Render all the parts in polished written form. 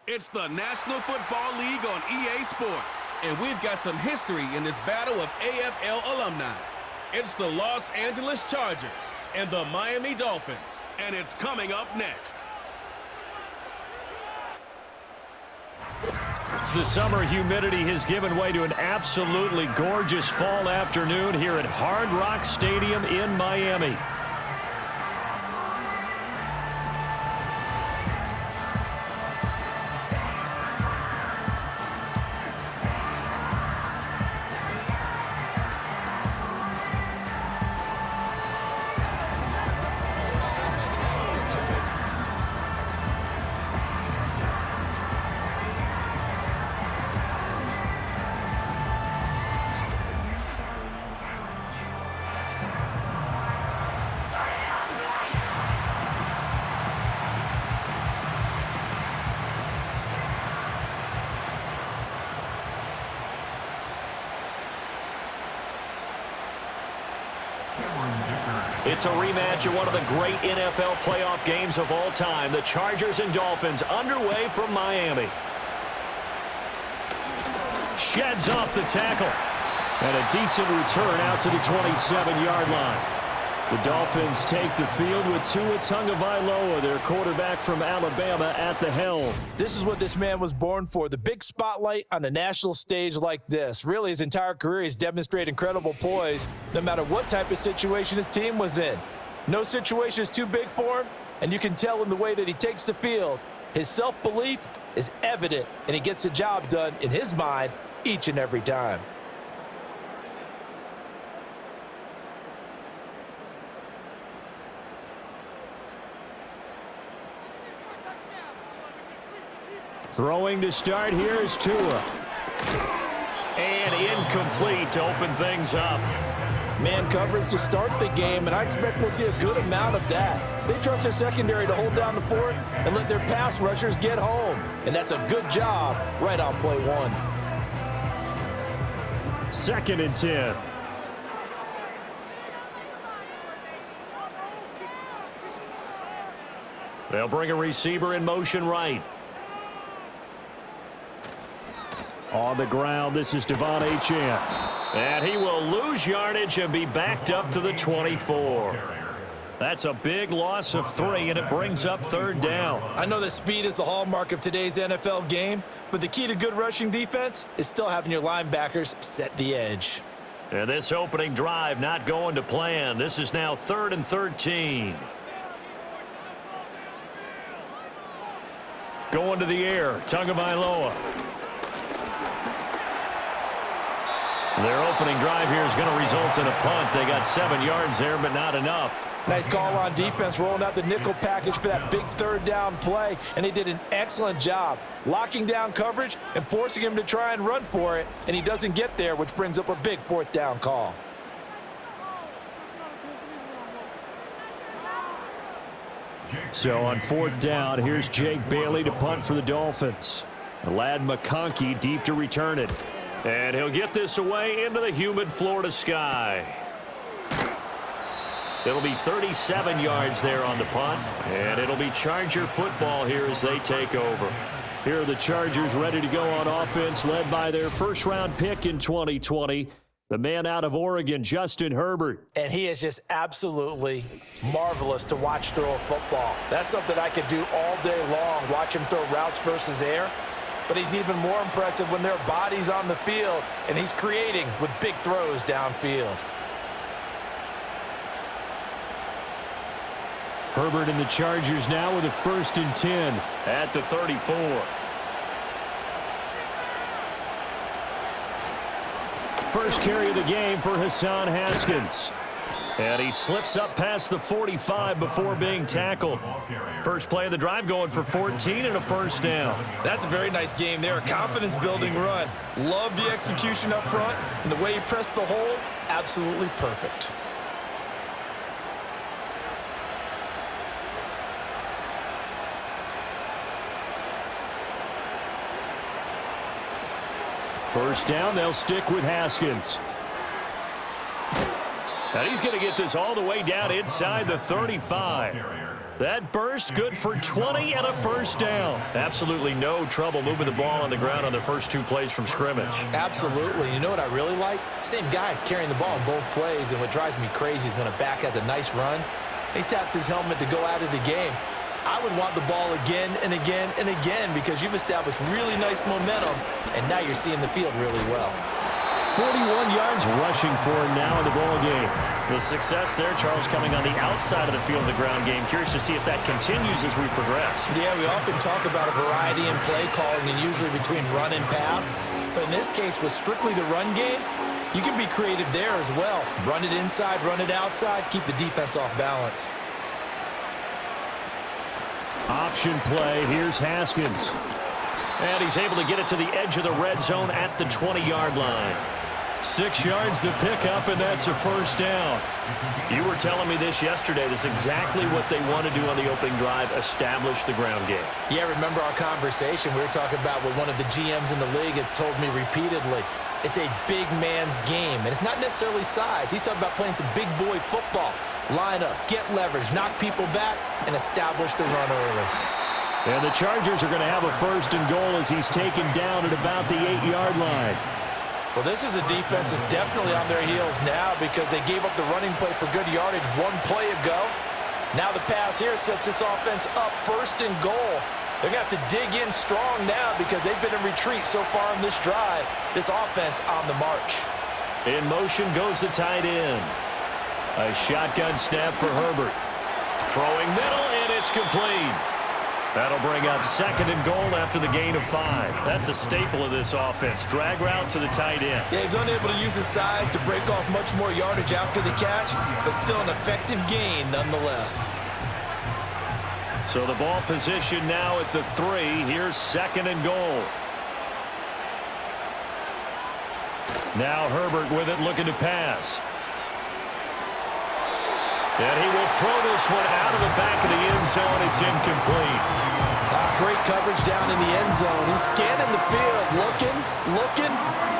It's the National Football League on EA Sports. And we've got some history in this battle of AFL alumni. It's the Los Angeles Chargers and the Miami Dolphins. And it's coming up next. The summer humidity has given way to an absolutely gorgeous fall afternoon here at Hard Rock Stadium in Miami. It's a rematch of one of the great NFL playoff games of all time. The Chargers and Dolphins underway from Miami. Sheds off the tackle. And a decent return out to the 27-yard line. The Dolphins take the field with Tua Tagovailoa, their quarterback from Alabama, at the helm. This is what this man was born for, the big spotlight on a national stage like this. Really, his entire career, he's demonstrated incredible poise no matter what type of situation his team was in. No situation is too big for him, and you can tell in the way that he takes the field. His self-belief is evident, and he gets the job done in his mind each and every time. Throwing to start here is Tua. And incomplete to open things up. Man coverage to start the game, and I expect we'll see a good amount of that. They trust their secondary to hold down the fort and let their pass rushers get home. And that's a good job right on play one. 2nd and 10. They'll bring a receiver in motion right. On the ground, this is Devon Achane. And he will lose yardage and be backed up to the 24. That's a big loss of 3, and it brings up 3rd down. I know that speed is the hallmark of today's NFL game, but the key to good rushing defense is still having your linebackers set the edge. And this opening drive not going to plan. This is now 3rd and 13. Going to the air, Tagovailoa. Their opening drive here is going to result in a punt. They got 7 yards there, but not enough. Nice call on defense, rolling out the nickel package for that big 3rd down play, and he did an excellent job locking down coverage and forcing him to try and run for it, and he doesn't get there, which brings up a big 4th down call. So on 4th down, here's Jake Bailey to punt for the Dolphins. Lad McConkey deep to return it. And he'll get this away into the humid Florida sky. It'll be 37 yards there on the punt, and it'll be Charger football here as they take over. Here are the Chargers ready to go on offense, led by their 1st-round pick in 2020, the man out of Oregon, Justin Herbert. And he is just absolutely marvelous to watch throw a football. That's something I could do all day long, watch him throw routes versus air. But he's even more impressive when there are bodies on the field, and he's creating with big throws downfield. Herbert and the Chargers now with a 1st and 10 at the 34. First carry of the game for Hassan Haskins. And he slips up past the 45 before being tackled. First play of the drive going for 14 and a 1st down. That's a very nice game there. A confidence-building run. Love the execution up front, and the way he pressed the hole, absolutely perfect. First down, they'll stick with Haskins. And he's going to get this all the way down inside the 35. That burst good for 20 and a first down. Absolutely no trouble moving the ball on the ground on their first 2 plays from scrimmage. Absolutely. You know what I really like? Same guy carrying the ball in both plays, and what drives me crazy is when a back has a nice run, he taps his helmet to go out of the game. I would want the ball again and again and again because you've established really nice momentum, and now you're seeing the field really well. 41 yards rushing for him now in the ball game. The success there, Charles, coming on the outside of the field of the ground game. Curious to see if that continues as we progress. Yeah, we often talk about a variety in play calling and usually between run and pass. But in this case, with strictly the run game, you can be creative there as well. Run it inside, run it outside, keep the defense off balance. Option play. Here's Haskins. And he's able to get it to the edge of the red zone at the 20-yard line. 6 yards to pick up, and that's a first down. You were telling me this yesterday. This is exactly what they want to do on the opening drive, establish the ground game. Yeah, remember our conversation? We were talking about what one of the GMs in the league has told me repeatedly. It's a big man's game, and it's not necessarily size. He's talking about playing some big boy football. Line up, get leverage, knock people back, and establish the run early. And the Chargers are going to have a first and goal as he's taken down at about the 8-yard line. Well, this is a defense that's definitely on their heels now because they gave up the running play for good yardage 1 play ago. Now the pass here sets this offense up first and goal. They're going to have to dig in strong now because they've been in retreat so far in this drive. This offense on the march. In motion goes the tight end. A shotgun snap for Herbert. Throwing middle, and it's complete. That'll bring up 2nd and goal after the gain of 5. That's a staple of this offense. Drag route to the tight end. Yeah, he's unable to use his size to break off much more yardage after the catch, but still an effective gain nonetheless. So the ball position now at the 3. Here's 2nd and goal. Now Herbert with it, looking to pass. And he will throw this one out of the back of the end zone. It's incomplete. Great coverage down in the end zone. He's scanning the field, looking.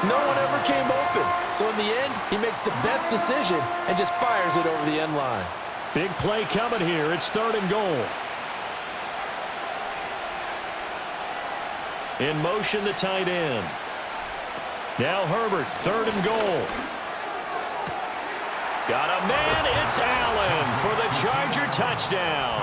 No one ever came open. So in the end, he makes the best decision and just fires it over the end line. Big play coming here. It's 3rd and goal. In motion, the tight end. Now Herbert, 3rd and goal. Got a man, it's Allen for the Charger touchdown.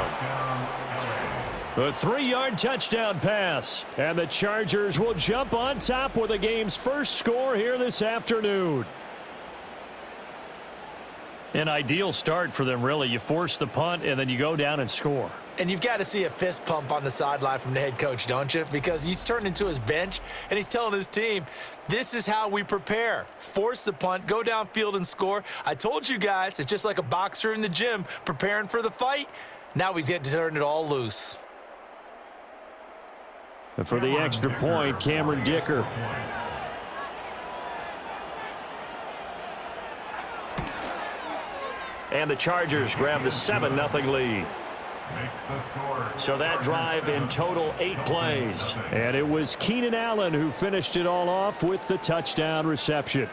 A 3-yard touchdown pass, and the Chargers will jump on top with the game's first score here this afternoon. An ideal start for them, really. You force the punt, and then you go down and score. And you've got to see a fist pump on the sideline from the head coach, don't you? Because he's turned into his bench, and he's telling his team, this is how we prepare. Force the punt, go downfield and score. I told you guys, it's just like a boxer in the gym preparing for the fight. Now we get to turn it all loose. And for the extra point, Cameron Dicker. And the Chargers grab the 7-0 lead. So that drive in total 8 plays. And it was Keenan Allen who finished it all off with the touchdown reception.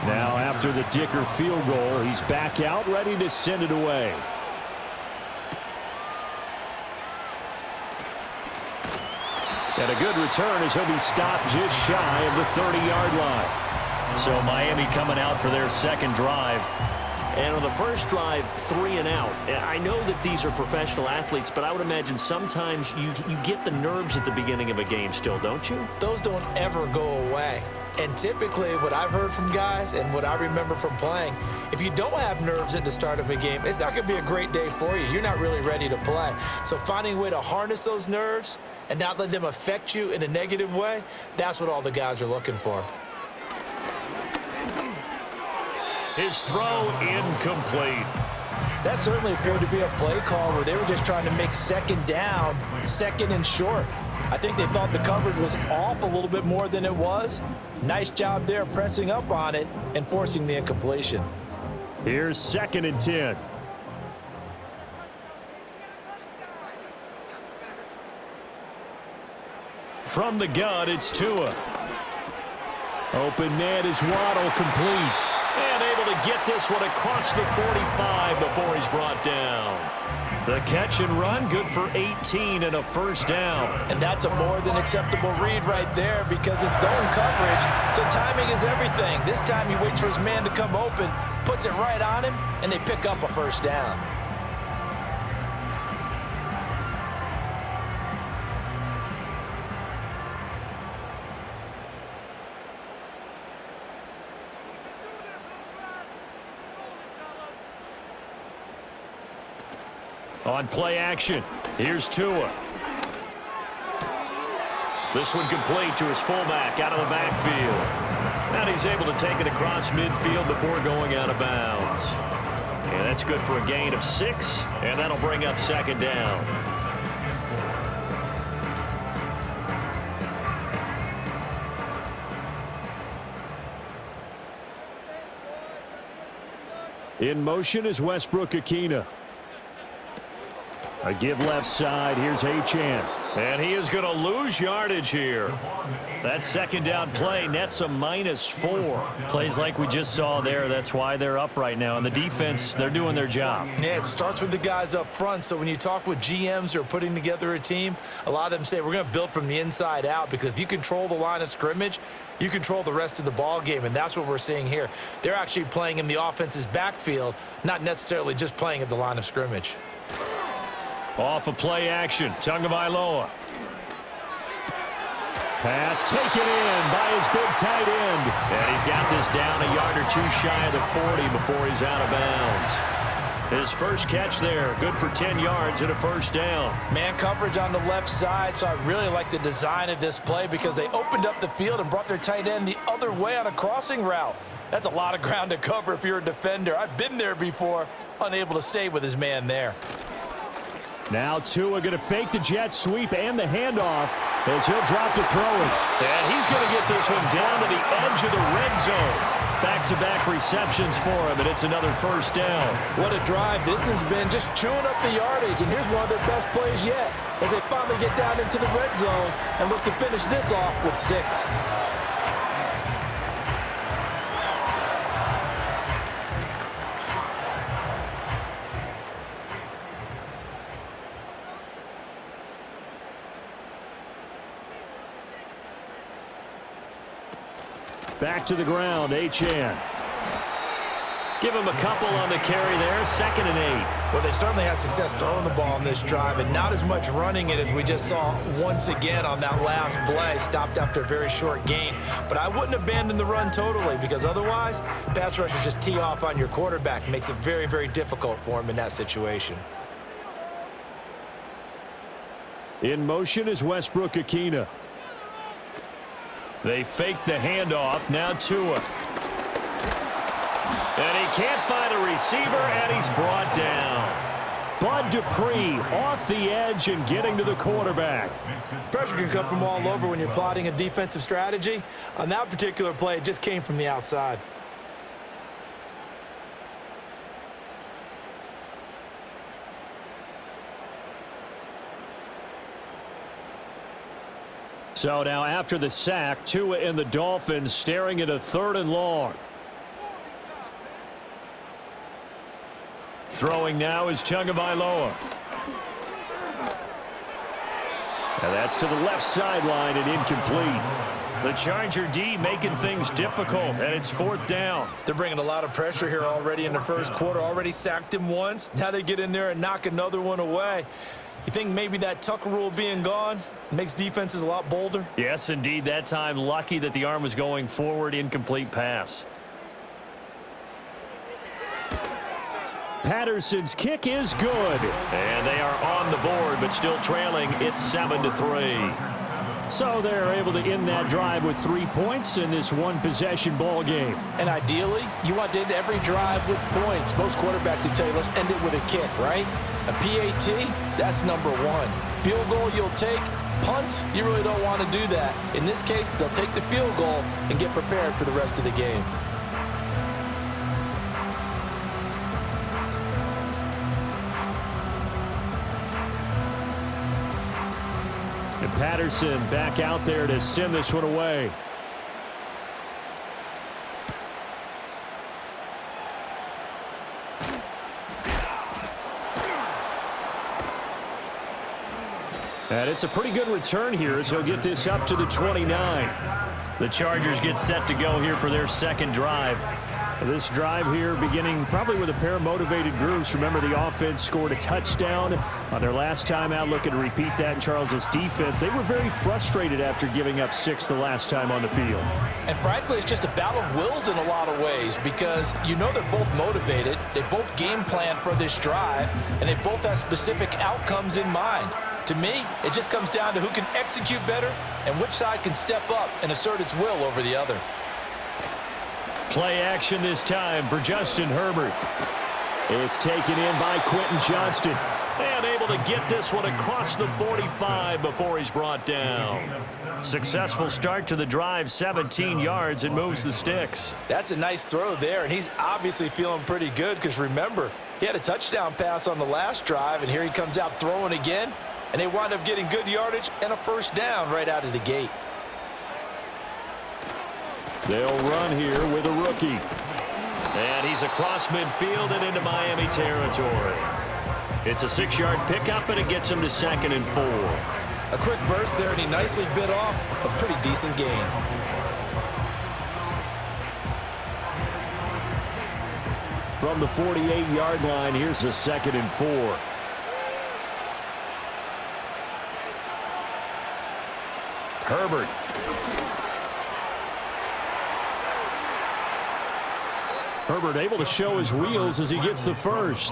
Now after the Dicker field goal, he's back out, ready to send it away. And a good return as he'll be stopped just shy of the 30-yard line. So Miami coming out for their second drive. And on the first drive, 3 and out. I know that these are professional athletes, but I would imagine sometimes you get the nerves at the beginning of a game still, don't you? Those don't ever go away. And typically what I've heard from guys and what I remember from playing, if you don't have nerves at the start of a game, it's not going to be a great day for you. You're not really ready to play. So finding a way to harness those nerves and not let them affect you in a negative way, that's what all the guys are looking for. His throw incomplete. That certainly appeared to be a play call where they were just trying to make second down, second and short. I think they thought the coverage was off a little bit more than it was. Nice job there pressing up on it and forcing the incompletion. Here's 2nd and 10. From the gun, it's Tua. Open man is Waddle, complete. And able to get this one across the 45 before he's brought down. The catch and run, good for 18 and a first down. And that's a more than acceptable read right there because it's zone coverage, so timing is everything. This time he waits for his man to come open, puts it right on him, and they pick up a first down. On play action, here's Tua. This one complete to his fullback out of the backfield. And he's able to take it across midfield before going out of bounds. And that's good for a gain of 6, and that'll bring up 2nd down. In motion is Westbrook-Ikhine. A give left side. Here's Achane. And he is going to lose yardage here. That 2nd down play nets a -4. Plays like we just saw there. That's why they're up right now. And the defense, they're doing their job. Yeah, it starts with the guys up front. So when you talk with GMs who are putting together a team, a lot of them say we're going to build from the inside out because if you control the line of scrimmage, you control the rest of the ball game, and that's what we're seeing here. They're actually playing in the offense's backfield, not necessarily just playing at the line of scrimmage. Off of play action, Tagovailoa. Pass taken in by his big tight end. And he's got this down a yard or 2 shy of the 40 before he's out of bounds. His first catch there, good for 10 yards and a first down. Man coverage on the left side, so I really like the design of this play because they opened up the field and brought their tight end the other way on a crossing route. That's a lot of ground to cover if you're a defender. I've been there before, unable to stay with his man there. Now Tua going to fake the jet sweep and the handoff as he'll drop to throw it. And he's going to get this one down to the edge of the red zone. Back-to-back receptions for him, and it's another first down. What a drive. This has been just chewing up the yardage, and here's one of their best plays yet as they finally get down into the red zone and look to finish this off with 6. Back to the ground, Achane. Give him a couple on the carry there, 2nd and 8. Well, they certainly had success throwing the ball on this drive and not as much running it as we just saw once again on that last play. Stopped after a very short gain. But I wouldn't abandon the run totally because otherwise, pass rushers just tee off on your quarterback. Makes it very, very difficult for him in that situation. In motion is Westbrook-Ikhine. They fake the handoff. Now Tua. And he can't find a receiver, and he's brought down. Bud Dupree off the edge and getting to the quarterback. Pressure can come from all over when you're plotting a defensive strategy. On that particular play, it just came from the outside. So now after the sack, Tua and the Dolphins staring at a 3rd and long. Throwing now is Tagovailoa. And that's to the left sideline and incomplete. The Charger D making things difficult, and it's 4th down. They're bringing a lot of pressure here already in the first quarter. Already sacked him once. Now they get in there and knock another one away. You think maybe that Tucker rule being gone makes defenses a lot bolder? Yes, indeed. That time, lucky that the arm was going forward, incomplete pass. Patterson's kick is good. And they are on the board, but still trailing. It's 7-3. So they're able to end that drive with 3 points in this one-possession ball game. And ideally, you want to end every drive with points. Most quarterbacks would tell you, let's end it with a kick, right? A PAT, that's number 1. Field goal you'll take, Punts, you really don't want to do that. In this case, they'll take the field goal and get prepared for the rest of the game. And Patterson back out there to send this one away. And it's a pretty good return here as he'll get this up to the 29. The Chargers get set to go here for their second drive. This drive here beginning probably with a pair of motivated groups. Remember, the offense scored a touchdown on their last time out. Looking to repeat that in Charles' defense. They were very frustrated after giving up 6 the last time on the field. And frankly, it's just a battle of wills in a lot of ways because you know they're both motivated. They both game plan for this drive, and they both have specific outcomes in mind. To me, it just comes down to who can execute better and which side can step up and assert its will over the other. Play action this time for Justin Herbert. It's taken in by Quentin Johnston. And able to get this one across the 45 before he's brought down. Successful start to the drive, 17 yards, and moves the sticks. That's a nice throw there, and he's obviously feeling pretty good because remember, he had a touchdown pass on the last drive, and here he comes out throwing again, and they wind up getting good yardage and a first down right out of the gate. They'll run here with a rookie. And he's across midfield and into Miami territory. It's a 6-yard pickup, and it gets him to 2nd and 4. A quick burst there, and he nicely bit off a pretty decent gain. From the 48-yard line, here's a 2nd and 4. Herbert. Herbert able to show his wheels as he gets the first.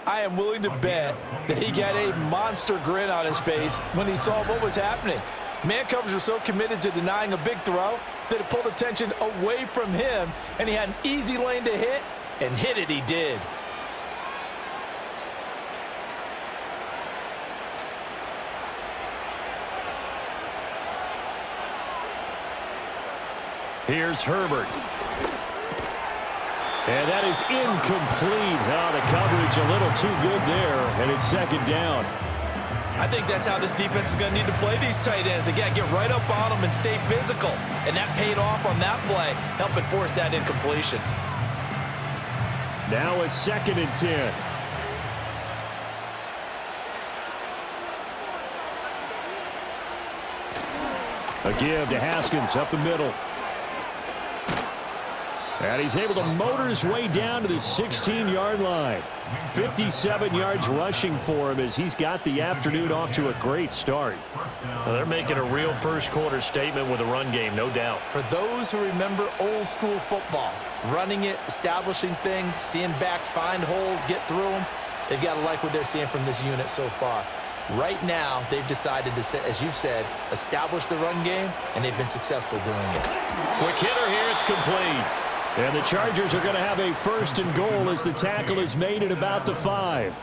I am willing to bet that he got a monster grin on his face when he saw what was happening. Man coverage was so committed to denying a big throw that it pulled attention away from him, and he had an easy lane to hit, and hit it he did. Here's Herbert. And that is incomplete. Now the coverage a little too good there, and it's 2nd down. I think that's how this defense is going to need to play these tight ends. Again, get right up on them and stay physical. And that paid off on that play, helping force that incompletion. Now a 2nd and 10. A give to Haskins up the middle. And he's able to motor his way down to the 16-yard line. 57 yards rushing for him as he's got the afternoon off to a great start. Well, they're making a real first-quarter statement with a run game, no doubt. For those who remember old-school football, running it, establishing things, seeing backs find holes, get through them, they've got to like what they're seeing from this unit so far. Right now, they've decided to, as you've said, establish the run game, and they've been successful doing it. Quick hitter here, it's complete. And the Chargers are going to have a 1st and goal as the tackle is made at about the 5.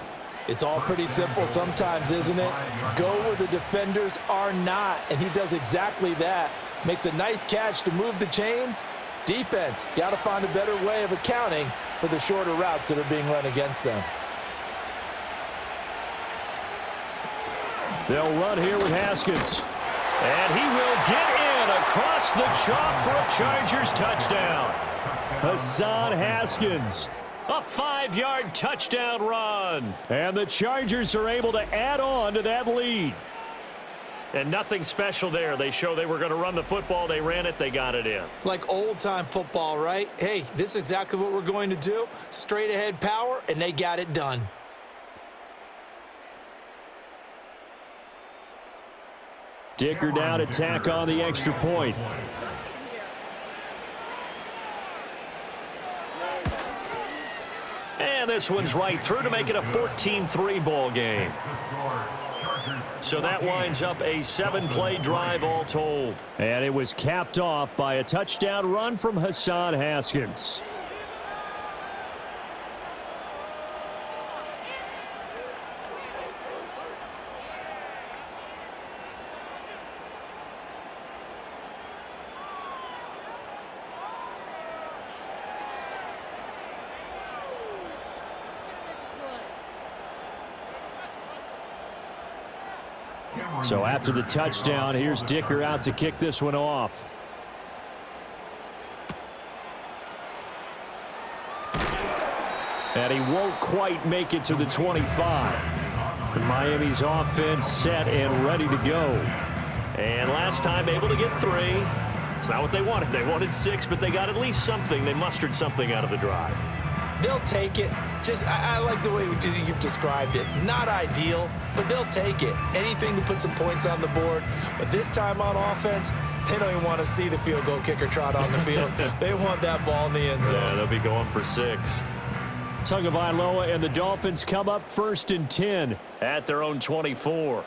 It's all pretty simple sometimes, isn't it? Go where the defenders are not, and he does exactly that. Makes a nice catch to move the chains. Defense, got to find a better way of accounting for the shorter routes that are being run against them. They'll run here with Haskins. And he will get in across the chalk for a Chargers touchdown. Hassan Haskins. A 5-yard touchdown run. And the Chargers are able to add on to that lead. And nothing special there. They show they were going to run the football. They ran it. They got it in. Like old-time football, right? Hey, this is exactly what we're going to do. Straight-ahead power, and they got it done. Dicker down to tack on the extra point. And this one's right through to make it a 14-3 ball game. So that winds up a 7-play drive all told. And it was capped off by a touchdown run from Hassan Haskins. So after the touchdown, here's Dicker out to kick this one off. And he won't quite make it to the 25. Miami's offense set and ready to go. And last time able to get 3. It's not what they wanted. They wanted 6, but they got at least something. They mustered something out of the drive. They'll take it. I like the way you've described it. Not ideal, but they'll take it. Anything to put some points on the board. But this time on offense, they don't even want to see the field goal kicker trot on the field. They want that ball in the end zone. Yeah, they'll be going for 6. Tagovailoa and the Dolphins come up 1st and 10 at their own 24.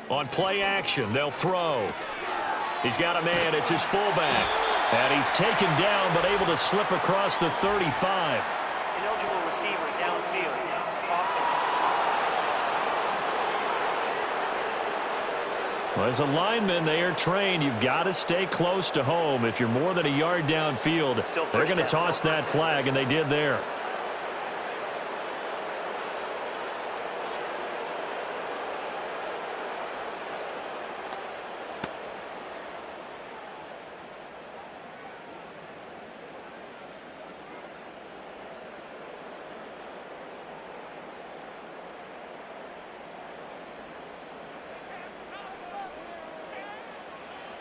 On play action, they'll throw. He's got a man. It's his fullback. And he's taken down but able to slip across the 35. Ineligible receiver downfield. Well, as a lineman, they are trained. You've got to stay close to home. If you're more than a yard downfield, they're going to toss that flag, and they did there.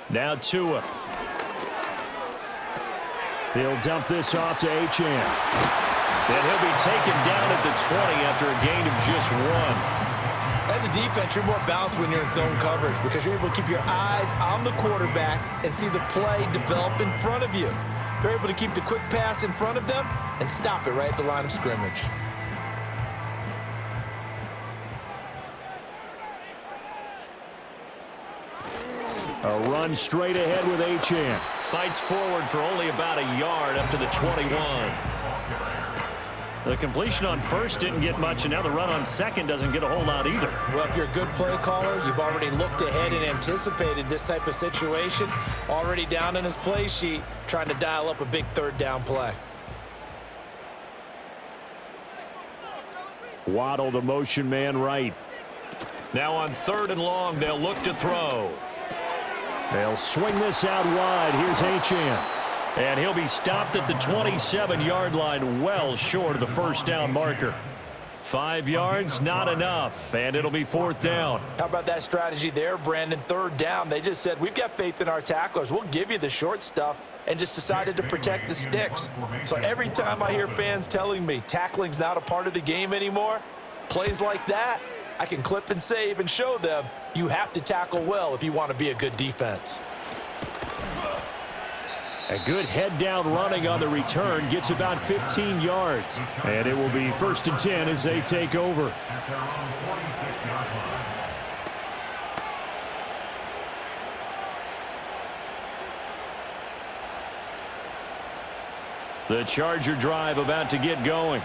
Now Tua. He'll dump this off to Achane. And he'll be taken down at the 20 after a gain of just 1. As a defense, you're more balanced when you're in zone coverage because you're able to keep your eyes on the quarterback and see the play develop in front of you. They're able to keep the quick pass in front of them and stop it right at the line of scrimmage. A run straight ahead with Achane. Fights forward for only about a yard up to the 21. The completion on first didn't get much, and now the run on second doesn't get a whole lot either. Well, if you're a good play caller, you've already looked ahead and anticipated this type of situation. Already down in his play sheet, trying to dial up a big 3rd down play. Waddle, the motion man, right. Now on 3rd and long, they'll look to throw. They'll swing this out wide. Here's Achane. And he'll be stopped at the 27-yard line, well short of the 1st down marker. 5 yards, not enough, and it'll be 4th down. How about that strategy there, Brandon? 3rd down. They just said, we've got faith in our tacklers. We'll give you the short stuff, and just decided to protect the sticks. So every time I hear fans telling me tackling's not a part of the game anymore, plays like that, I can clip and save and show them you have to tackle well if you want to be a good defense. A good head down running on the return, gets about 15 yards. And it will be 1st and 10 as they take over. The Charger drive about to get going.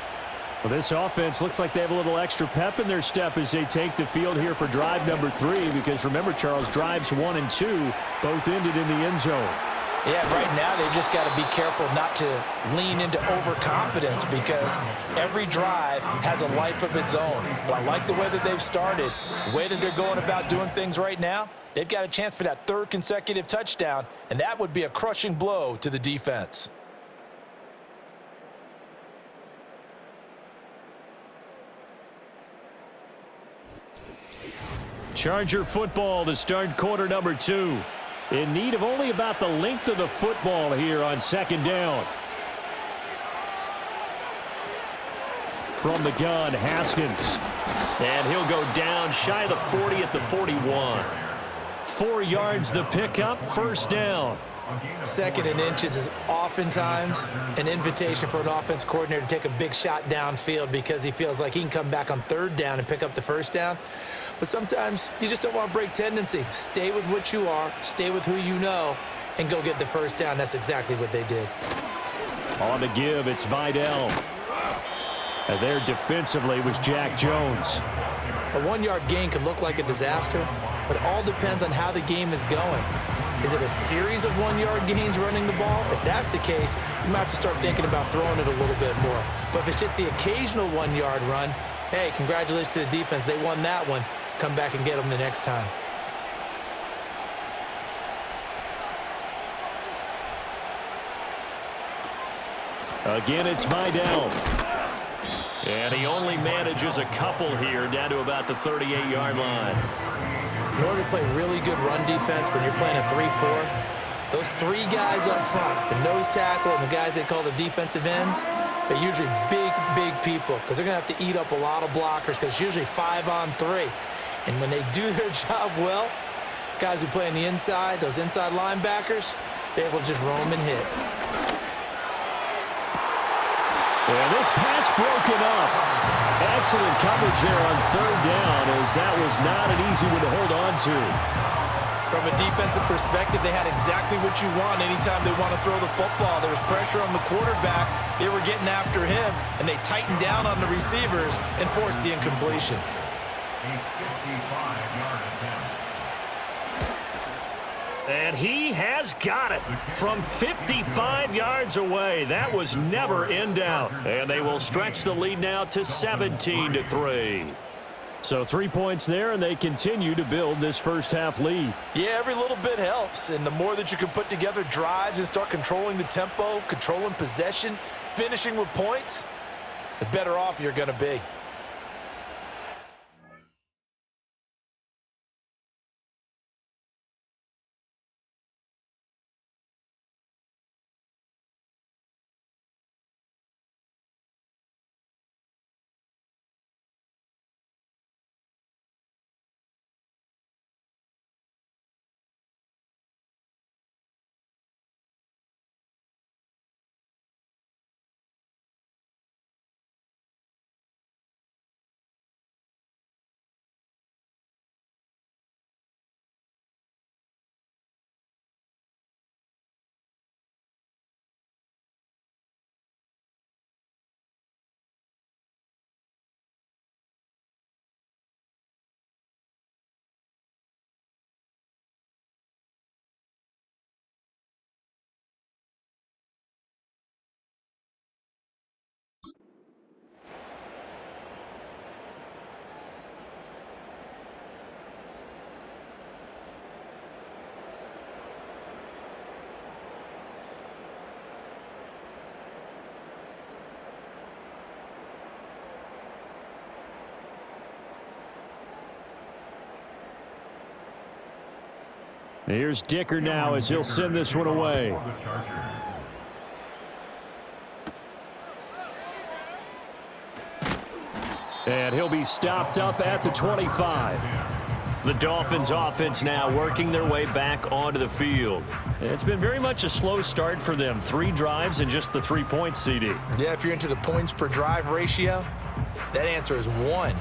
Well, this offense looks like they have a little extra pep in their step as they take the field here for drive number 3, because remember, Charles, drives 1 and 2 both ended in the end zone. Yeah, right now they've just got to be careful not to lean into overconfidence because every drive has a life of its own. But I like the way that they've started, the way that they're going about doing things right now. They've got a chance for that 3rd consecutive touchdown, and that would be a crushing blow to the defense. Charger football to start quarter number 2. In need of only about the length of the football here on 2nd down. From the gun, Haskins. And he'll go down shy of the 40 at the 41. 4 yards the pickup, 1st down. 2nd and inches is oftentimes an invitation for an offense coordinator to take a big shot downfield because he feels like he can come back on 3rd down and pick up the 1st down. But sometimes you just don't want to break tendency. Stay with what you are, stay with who you know, and go get the 1st down. That's exactly what they did. On the give, it's Vidal. And there defensively was Jack Jones. A 1-yard gain could look like a disaster, but it all depends on how the game is going. Is it a series of 1-yard gains running the ball? If that's the case, you might have to start thinking about throwing it a little bit more. But if it's just the occasional 1-yard run, hey, congratulations to the defense. They won that one. Come back and get them the next time. Again, it's Vidal. And he only manages a couple here, down to about the 38-yard line. In order to play really good run defense when you're playing a 3-4, those 3 guys up front, the nose tackle and the guys they call the defensive ends, they're usually big people because they're going to have to eat up a lot of blockers because it's usually 5-on-3. And when they do their job well, guys who play on the inside, those inside linebackers, they're able to just roam and hit. And this pass broken up. Excellent coverage there on 3rd down, as that was not an easy one to hold on to. From a defensive perspective, they had exactly what you want anytime they want to throw the football. There was pressure on the quarterback. They were getting after him, and they tightened down on the receivers and forced the incompletion. And he has got it from 55 yards away. That was never in doubt. And they will stretch the lead now to 17-3. So 3 points there, and they continue to build this first half lead. Yeah, every little bit helps. And the more that you can put together drives and start controlling the tempo, controlling possession, finishing with points, the better off you're going to be. Here's Dicker now as he'll send this one away. And he'll be stopped up at the 25. The Dolphins offense now working their way back onto the field. It's been very much a slow start for them. 3 drives and just the 3 points, CD. Yeah, if you're into the points per drive ratio, that answer is 1.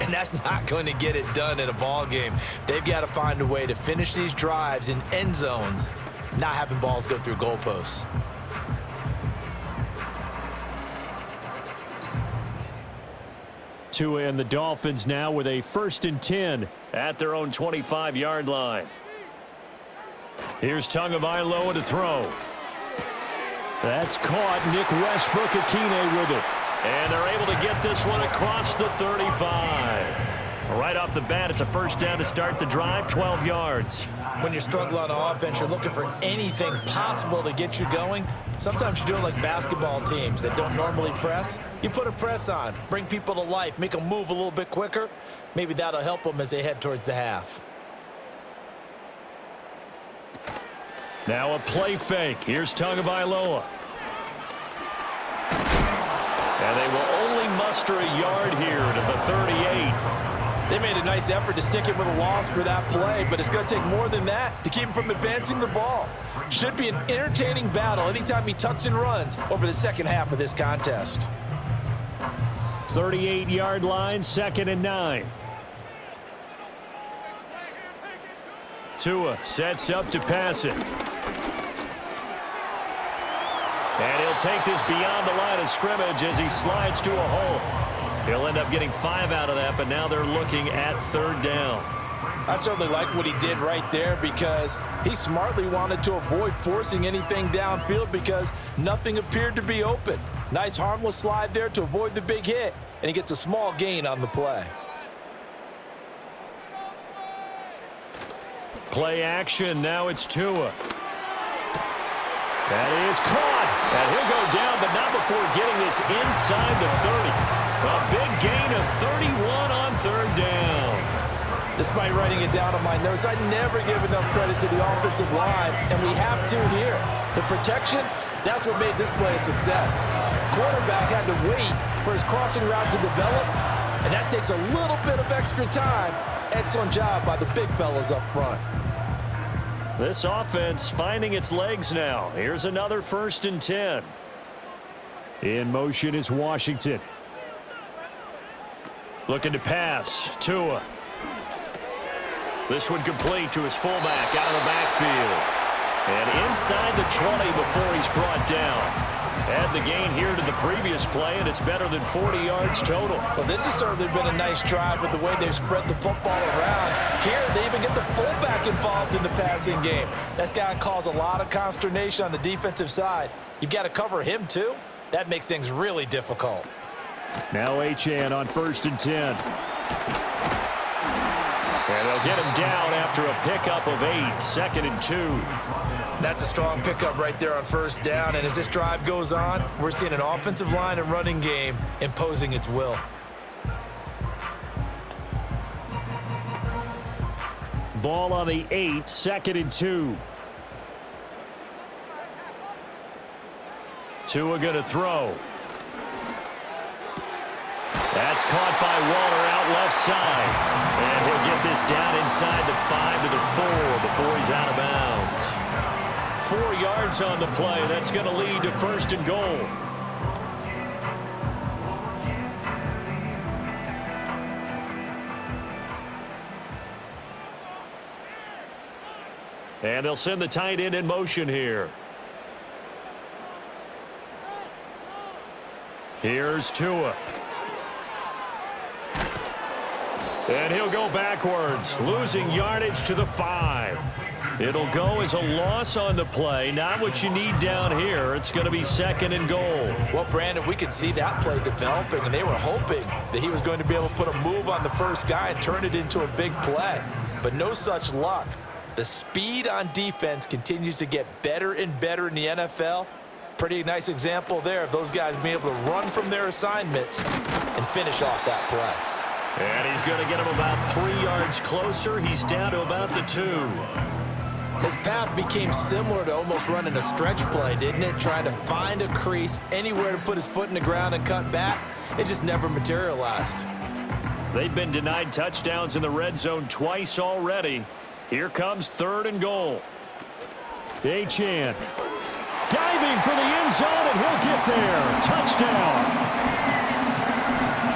And that's not going to get it done in a ball game. They've got to find a way to finish these drives in end zones, not having balls go through goalposts. Tua and the Dolphins now with a 1st and 10 at their own 25-yard line. Here's Tagovailoa to throw. That's caught. Nick Westbrook-Akine with it. And they're able to get this one across the 35. Right off the bat, it's a 1st down to start the drive, 12 yards. When you're struggling on offense, you're looking for anything possible to get you going. Sometimes you do it like basketball teams that don't normally press. You put a press on, bring people to life, make them move a little bit quicker. Maybe that'll help them as they head towards the half. Now a play fake. Here's Tagovailoa. And they will only muster a yard here to the 38. They made a nice effort to stick it with a loss for that play, but it's going to take more than that to keep him from advancing the ball. Should be an entertaining battle anytime he tucks and runs over the second half of this contest. 38-yard line, 2nd and 9. Tua sets up to pass it. And he'll take this beyond the line of scrimmage as he slides to a hole. He'll end up getting 5 out of that, but now they're looking at 3rd down. I certainly like what he did right there because he smartly wanted to avoid forcing anything downfield because nothing appeared to be open. Nice harmless slide there to avoid the big hit, and he gets a small gain on the play. Play action, now it's Tua. That is caught, and he'll go down, but not before getting this inside the 30. A big gain of 31 on 3rd down. Despite writing it down on my notes, I never give enough credit to the offensive line, and we have to here. The protection, that's what made this play a success. Quarterback had to wait for his crossing route to develop, and that takes a little bit of extra time. Excellent job by the big fellas up front. This offense finding its legs now. Here's another 1st and 10. In motion is Washington. Looking to pass. Tua. This one complete to his fullback out of the backfield. And inside the 20 before he's brought down. Add the gain here to the previous play, and it's better than 40 yards total. Well, this has certainly been a nice drive with the way they've spread the football around. Here, they even get the fullback involved in the passing game. That's got to cause a lot of consternation on the defensive side. You've got to cover him, too. That makes things really difficult. Now Achane on 1st and 10. And they'll get him down after a pickup of 8, 2nd and 2. That's a strong pickup right there on 1st down, and as this drive goes on, we're seeing an offensive line and running game imposing its will. Ball on the 8, 2nd and 2. Tua going to throw. That's caught by Waller out left side. And he'll get this down inside the 5 to the 4 before he's out of bounds. 4 yards on the play. That's going to lead to 1st and goal. And they'll send the tight end in motion here. Here's Tua. And he'll go backwards, losing yardage to the 5. It'll go as a loss on the play. Not what you need down here. It's going to be 2nd and goal. Well, Brandon, we could see that play developing, and they were hoping that he was going to be able to put a move on the first guy and turn it into a big play. But no such luck. The speed on defense continues to get better and better in the NFL. Pretty nice example there of those guys being able to run from their assignments and finish off that play. And he's going to get him about 3 yards closer. He's down to about the 2. His path became similar to almost running a stretch play, didn't it? Trying to find a crease, anywhere to put his foot in the ground and cut back. It just never materialized. They've been denied touchdowns in the red zone twice already. Here comes 3rd and goal. Achane diving for the end zone, and he'll get there. Touchdown.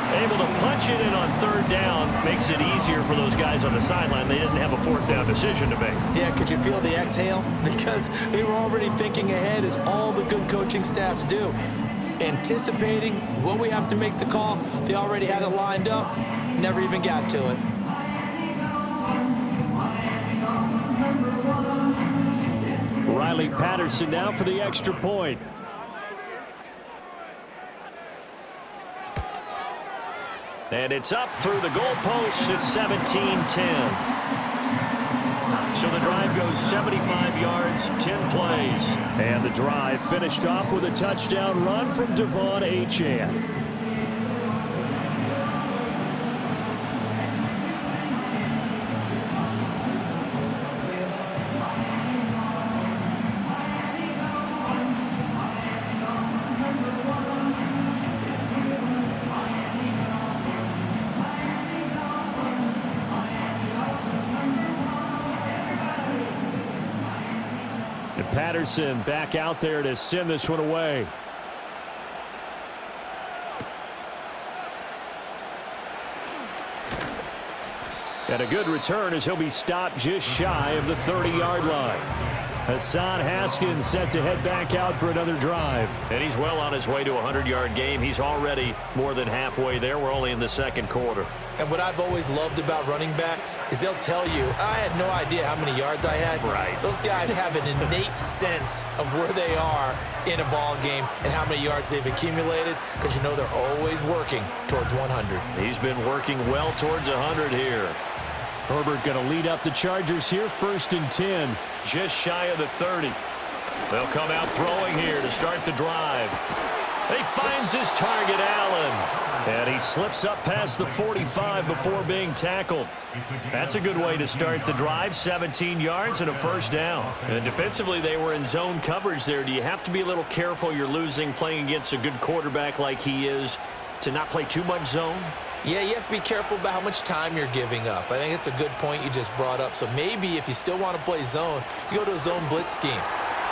Able to punch it in on 3rd down. Makes it easier for those guys on the sideline. They didn't have a 4th down decision to make. Yeah, could you feel the exhale? Because they were already thinking ahead, as all the good coaching staffs do. Anticipating what we have to make the call. They already had it lined up. Never even got to it. Riley Patterson now for the extra point. And it's up through the goalposts. It's 17-10. So the drive goes 75 yards, 10 plays. And the drive finished off with a touchdown run from Devon Achane. Patterson back out there to send this one away. And a good return as he'll be stopped just shy of the 30-yard line. Hassan Haskins set to head back out for another drive. And he's well on his way to a 100-yard game. He's already more than halfway there. We're only in the second quarter. And what I've always loved about running backs is they'll tell you, I had no idea how many yards I had. Right. Those guys have an innate sense of where they are in a ball game and how many yards they've accumulated, because you know they're always working towards 100. He's been working well towards 100 here. Herbert going to lead up the Chargers here, 1st and 10. Just shy of the 30. They'll come out throwing here to start the drive. He finds his target, Allen. And he slips up past the 45 before being tackled. That's a good way to start the drive. 17 yards and a first down. And defensively, they were in zone coverage there. Do you have to be a little careful? You're losing playing against a good quarterback like he is to not play too much zone? Yeah, you have to be careful about how much time you're giving up. I think it's a good point you just brought up. So maybe if you still want to play zone, you go to a zone blitz scheme.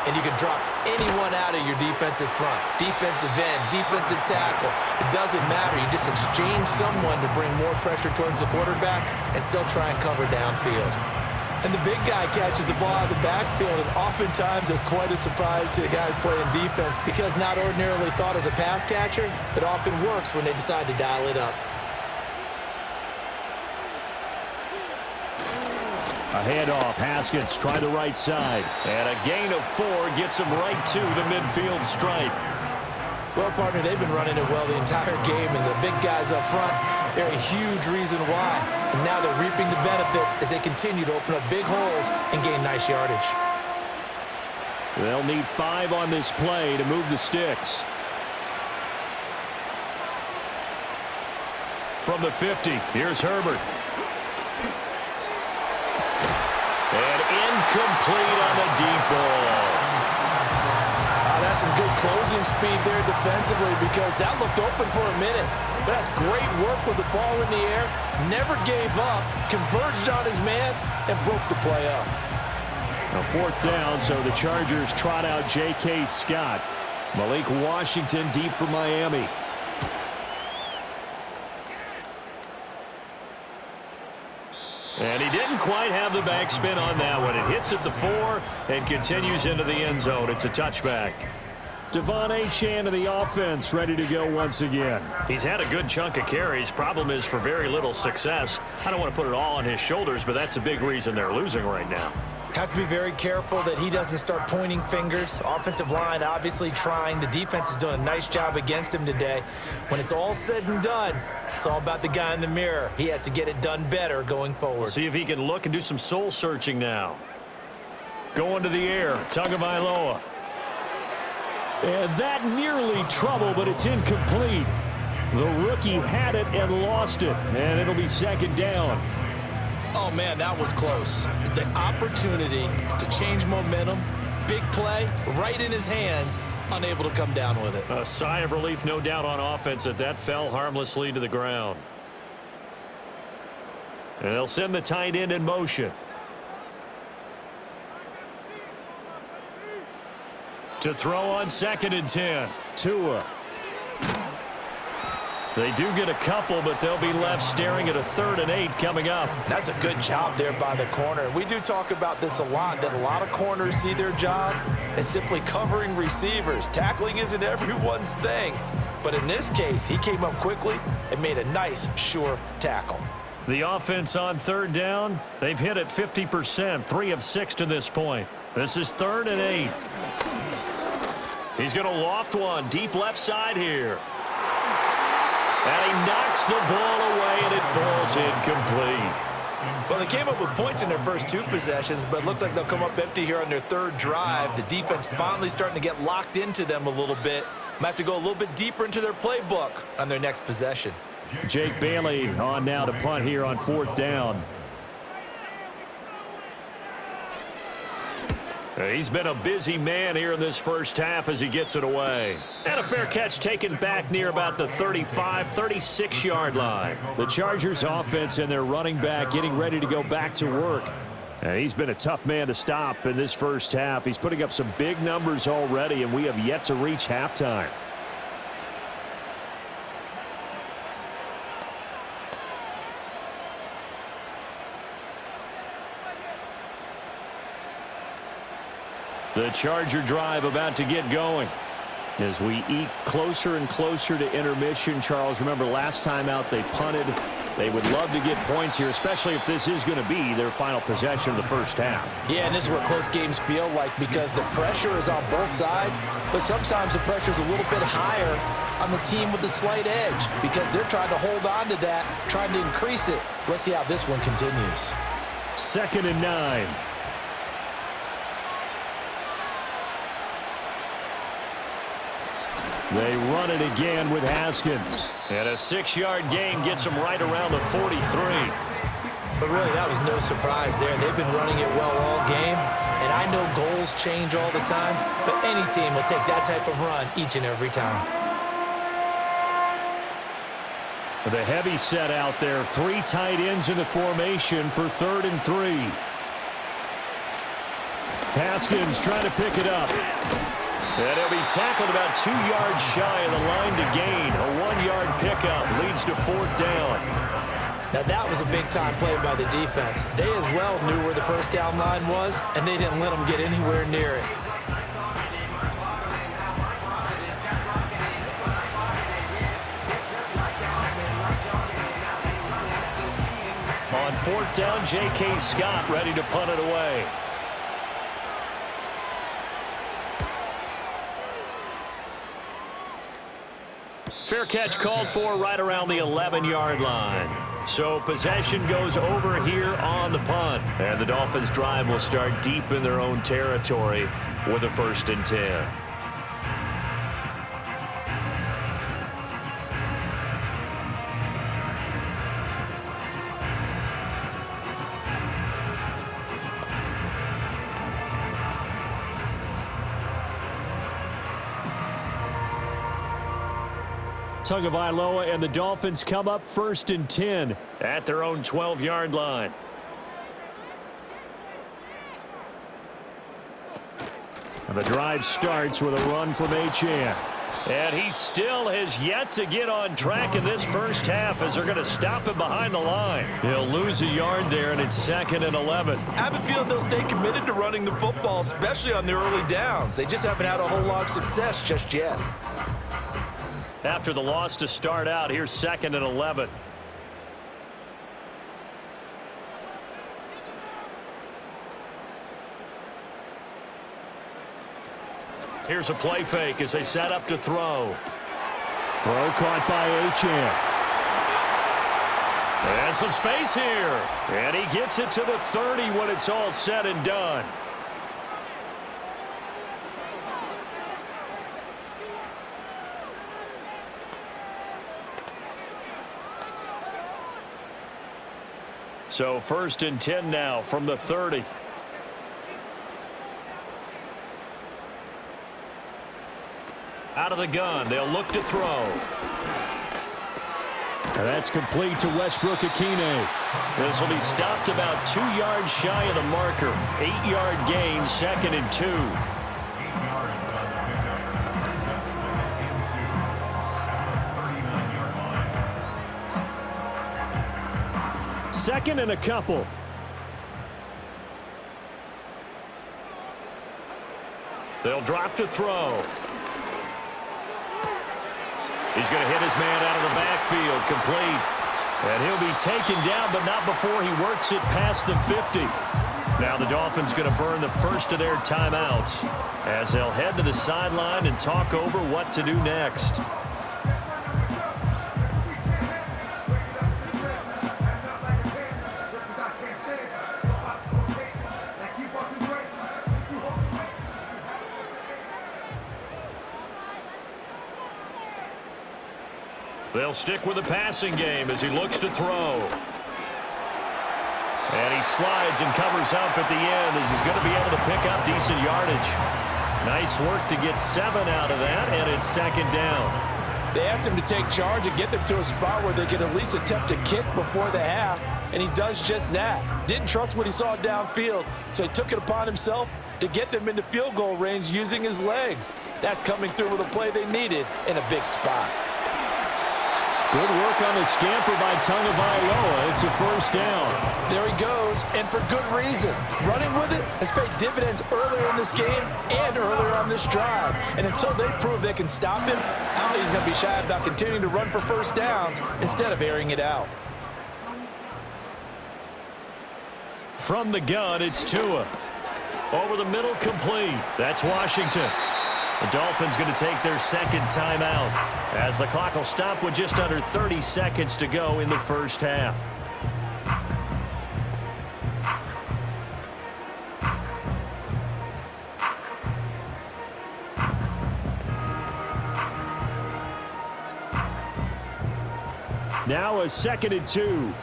And you can drop anyone out of your defensive front, defensive end, defensive tackle. It doesn't matter. You just exchange someone to bring more pressure towards the quarterback and still try and cover downfield. And the big guy catches the ball out of the backfield, and oftentimes it's quite a surprise to the guys playing defense, because not ordinarily thought as a pass catcher, it often works when they decide to dial it up. A handoff. Haskins try the right side. And a gain of 4 gets him right to the midfield stripe. Well, partner, they've been running it well the entire game, and the big guys up front, they're a huge reason why. And now they're reaping the benefits as they continue to open up big holes and gain nice yardage. They'll need 5 on this play to move the sticks. From the 50, here's Herbert. And incomplete on the deep ball. That's some good closing speed there defensively, because that looked open for a minute. But that's great work with the ball in the air. Never gave up, converged on his man, and broke the play up. A 4th down, so the Chargers trot out J.K. Scott. Malik Washington deep for Miami. And he didn't quite have the backspin on that one. It hits at the 4 and continues into the end zone. It's a touchback. Devon Achane of the offense ready to go once again. He's had a good chunk of carries. Problem is for very little success. I don't want to put it all on his shoulders, but that's a big reason they're losing right now. Have to be very careful that he doesn't start pointing fingers. Offensive line obviously trying. The defense is doing a nice job against him today. When it's all said and done, it's all about the guy in the mirror. He has to get it done better going forward. See if he can look and do some soul searching now. Going to the air, Tagovailoa. And that nearly trouble, but it's incomplete. The rookie had it and lost it, and it'll be 2nd down. Oh, man, that was close. The opportunity to change momentum, big play, right in his hands, unable to come down with it. A sigh of relief, no doubt, on offense that fell harmlessly to the ground. And they'll send the tight end in motion. To throw on 2nd and 10. Tua. They do get a couple, but they'll be left staring at a 3rd and 8 coming up. That's a good job there by the corner. We do talk about this a lot, that a lot of corners see their job as simply covering receivers. Tackling isn't everyone's thing. But in this case, he came up quickly and made a nice, sure tackle. The offense on 3rd down, they've hit it 50%, 3 of 6 to this point. This is 3rd and 8. He's going to loft one deep left side here. And he knocks the ball away, and it falls incomplete. Well, they came up with points in their first 2 possessions, but it looks like they'll come up empty here on their 3rd drive. The defense finally starting to get locked into them a little bit. Might have to go a little bit deeper into their playbook on their next possession. Jake Bailey on now to punt here on 4th down. He's been a busy man here in this first half as he gets it away. And a fair catch taken back near about the 35, 36-yard line. The Chargers offense and their running back getting ready to go back to work. And he's been a tough man to stop in this first half. He's putting up some big numbers already, and we have yet to reach halftime. The Charger drive about to get going. As we eke closer and closer to intermission, Charles, remember last time out they punted. They would love to get points here, especially if this is going to be their final possession of the first half. Yeah, and this is what close games feel like because the pressure is on both sides, but sometimes the pressure is a little bit higher on the team with the slight edge because they're trying to hold on to that, trying to increase it. Let's see how this one continues. 2nd and 9. They run it again with Haskins. And a 6-yard gain gets them right around the 43. But really, that was no surprise there. They've been running it well all game. And I know goals change all the time, but any team will take that type of run each and every time. The heavy set out there. 3 tight ends in the formation for 3rd and 3. Haskins trying to pick it up. And he'll be tackled about 2 yards shy of the line to gain. A 1-yard pickup leads to 4th down. Now that was a big-time play by the defense. They as well knew where the first down line was, and they didn't let them get anywhere near it. On 4th down, J.K. Scott ready to punt it away. Fair catch called for right around the 11-yard line. So possession goes over here on the punt. And the Dolphins' drive will start deep in their own territory with a 1st and 10. Tagovailoa and the Dolphins come up 1st and 10 at their own 12-yard line. And the drive starts with a run from Achane. And he still has yet to get on track in this first half as they're going to stop him behind the line. He'll lose a yard there, and it's 2nd and 11. I have a feeling they'll stay committed to running the football, especially on their early downs. They just haven't had a whole lot of success just yet. After the loss to start out, here's 2nd and 11. Here's a play fake as they set up to throw. Throw caught by Achane. And some space here. And he gets it to the 30 when it's all said and done. So 1st and 10 now from the 30. Out of the gun, they'll look to throw. And that's complete to Westbrook-Ikhine. This will be stopped about 2 yards shy of the marker. 8-yard gain, 2nd and 2. 2nd and a couple. They'll drop to throw. He's going to hit his man out of the backfield, complete. And he'll be taken down, but not before he works it past the 50. Now the Dolphins going to burn the first of their timeouts as they'll head to the sideline and talk over what to do next. They'll stick with the passing game as he looks to throw. And he slides and covers up at the end as he's going to be able to pick up decent yardage. Nice work to get 7 out of that, and it's 2nd down. They asked him to take charge and get them to a spot where they could at least attempt a kick before the half, and he does just that. Didn't trust what he saw downfield, so he took it upon himself to get them into field goal range using his legs. That's coming through with a play they needed in a big spot. Good work on the scamper by Tagovailoa. It's a first down. There he goes, and for good reason. Running with it has paid dividends earlier in this game and earlier on this drive. And until they prove they can stop him, I don't think he's going to be shy about continuing to run for first downs instead of airing it out. From the gun, it's Tua. Over the middle, complete. That's Washington. The Dolphins going to take their second timeout as the clock will stop with just under 30 seconds to go in the first half. Now a 2nd and 2.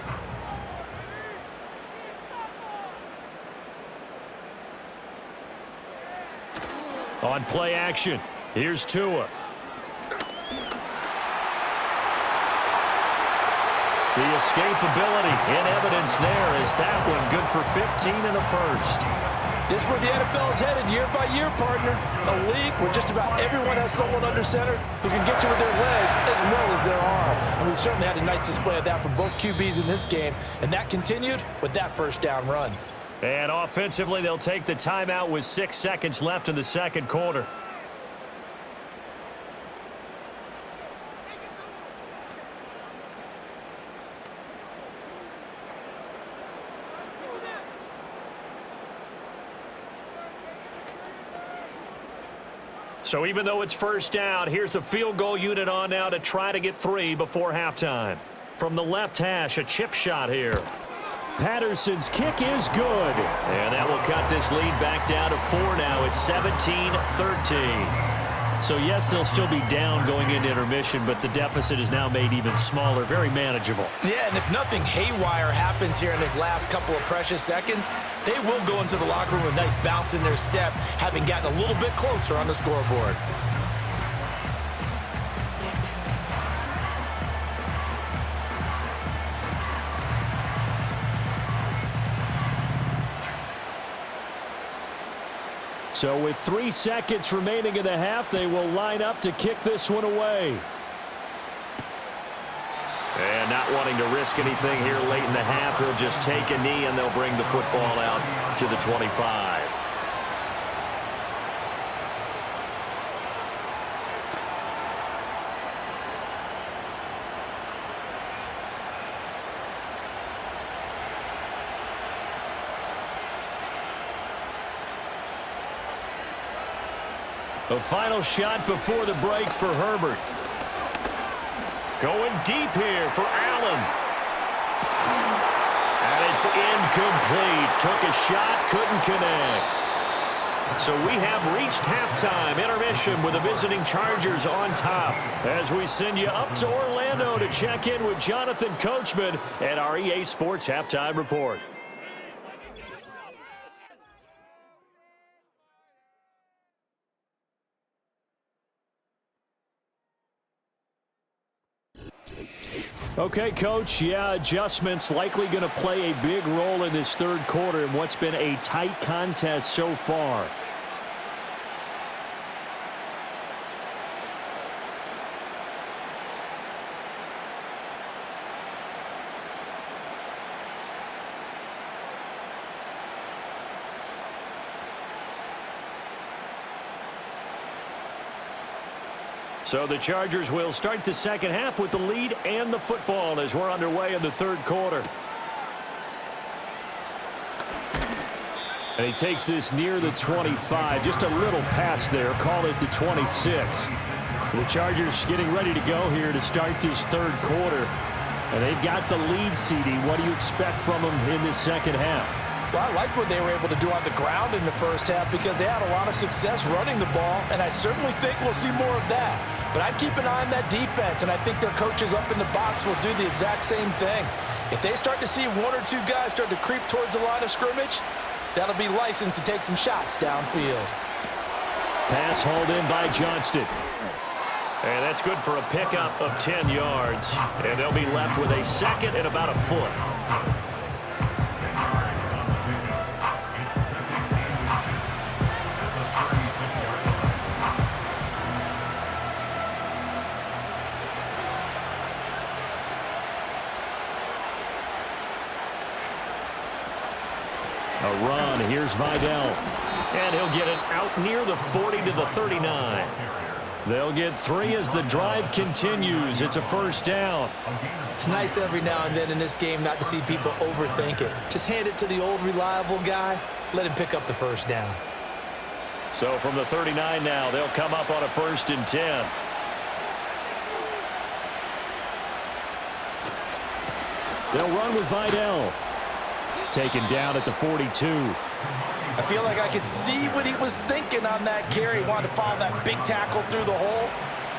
On play action, here's Tua. The escapability in evidence there as that one good for 15 and a first. This is where the NFL is headed year by year, partner. A league where just about everyone has someone under center who can get you with their legs as well as their arm. And we've certainly had a nice display of that from both QBs in this game. And that continued with that first down run. And offensively, they'll take the timeout with 6 seconds left in the second quarter. So even though it's first down, here's the field goal unit on now to try to get 3 before halftime. From the left hash, a chip shot here. Patterson's kick is good. And that will cut this lead back down to 4 now. It's 17-13. So, yes, they'll still be down going into intermission, but the deficit is now made even smaller, very manageable. Yeah, and if nothing haywire happens here in this last couple of precious seconds, they will go into the locker room with a nice bounce in their step, having gotten a little bit closer on the scoreboard. So with 3 seconds remaining in the half, they will line up to kick this one away. And not wanting to risk anything here late in the half, he'll just take a knee and they'll bring the football out to the 25. A final shot before the break for Herbert. Going deep here for Allen. And it's incomplete. Took a shot, couldn't connect. So we have reached halftime intermission with the visiting Chargers on top. As we send you up to Orlando to check in with Jonathan Coachman at our EA Sports Halftime Report. Okay, Coach, adjustments likely going to play a big role in this third quarter in what's been a tight contest so far. So the Chargers will start the second half with the lead and the football as we're underway in the third quarter. And he takes this near the 25. Just a little pass there. Call it the 26. The Chargers getting ready to go here to start this third quarter. And they've got the lead, CD. What do you expect from them in this second half? Well, I like what they were able to do on the ground in the first half because they had a lot of success running the ball, and I certainly think we'll see more of that. But I'd keep an eye on that defense, and I think their coaches up in the box will do the exact same thing. If they start to see 1 or 2 guys start to creep towards the line of scrimmage, that'll be licensed to take some shots downfield. Pass hauled in by Johnston. And that's good for a pickup of 10 yards. And they'll be left with a second and about a foot. Here's Vidal. And he'll get it out near the 40 to the 39. They'll get 3 as the drive continues. It's a first down. It's nice every now and then in this game not to see people overthink it. Just hand it to the old reliable guy. Let him pick up the first down. So from the 39 now, they'll come up on a 1st and 10. They'll run with Vidal. Taken down at the 42. I feel like I could see what he was thinking on that carry. Wanted to follow that big tackle through the hole.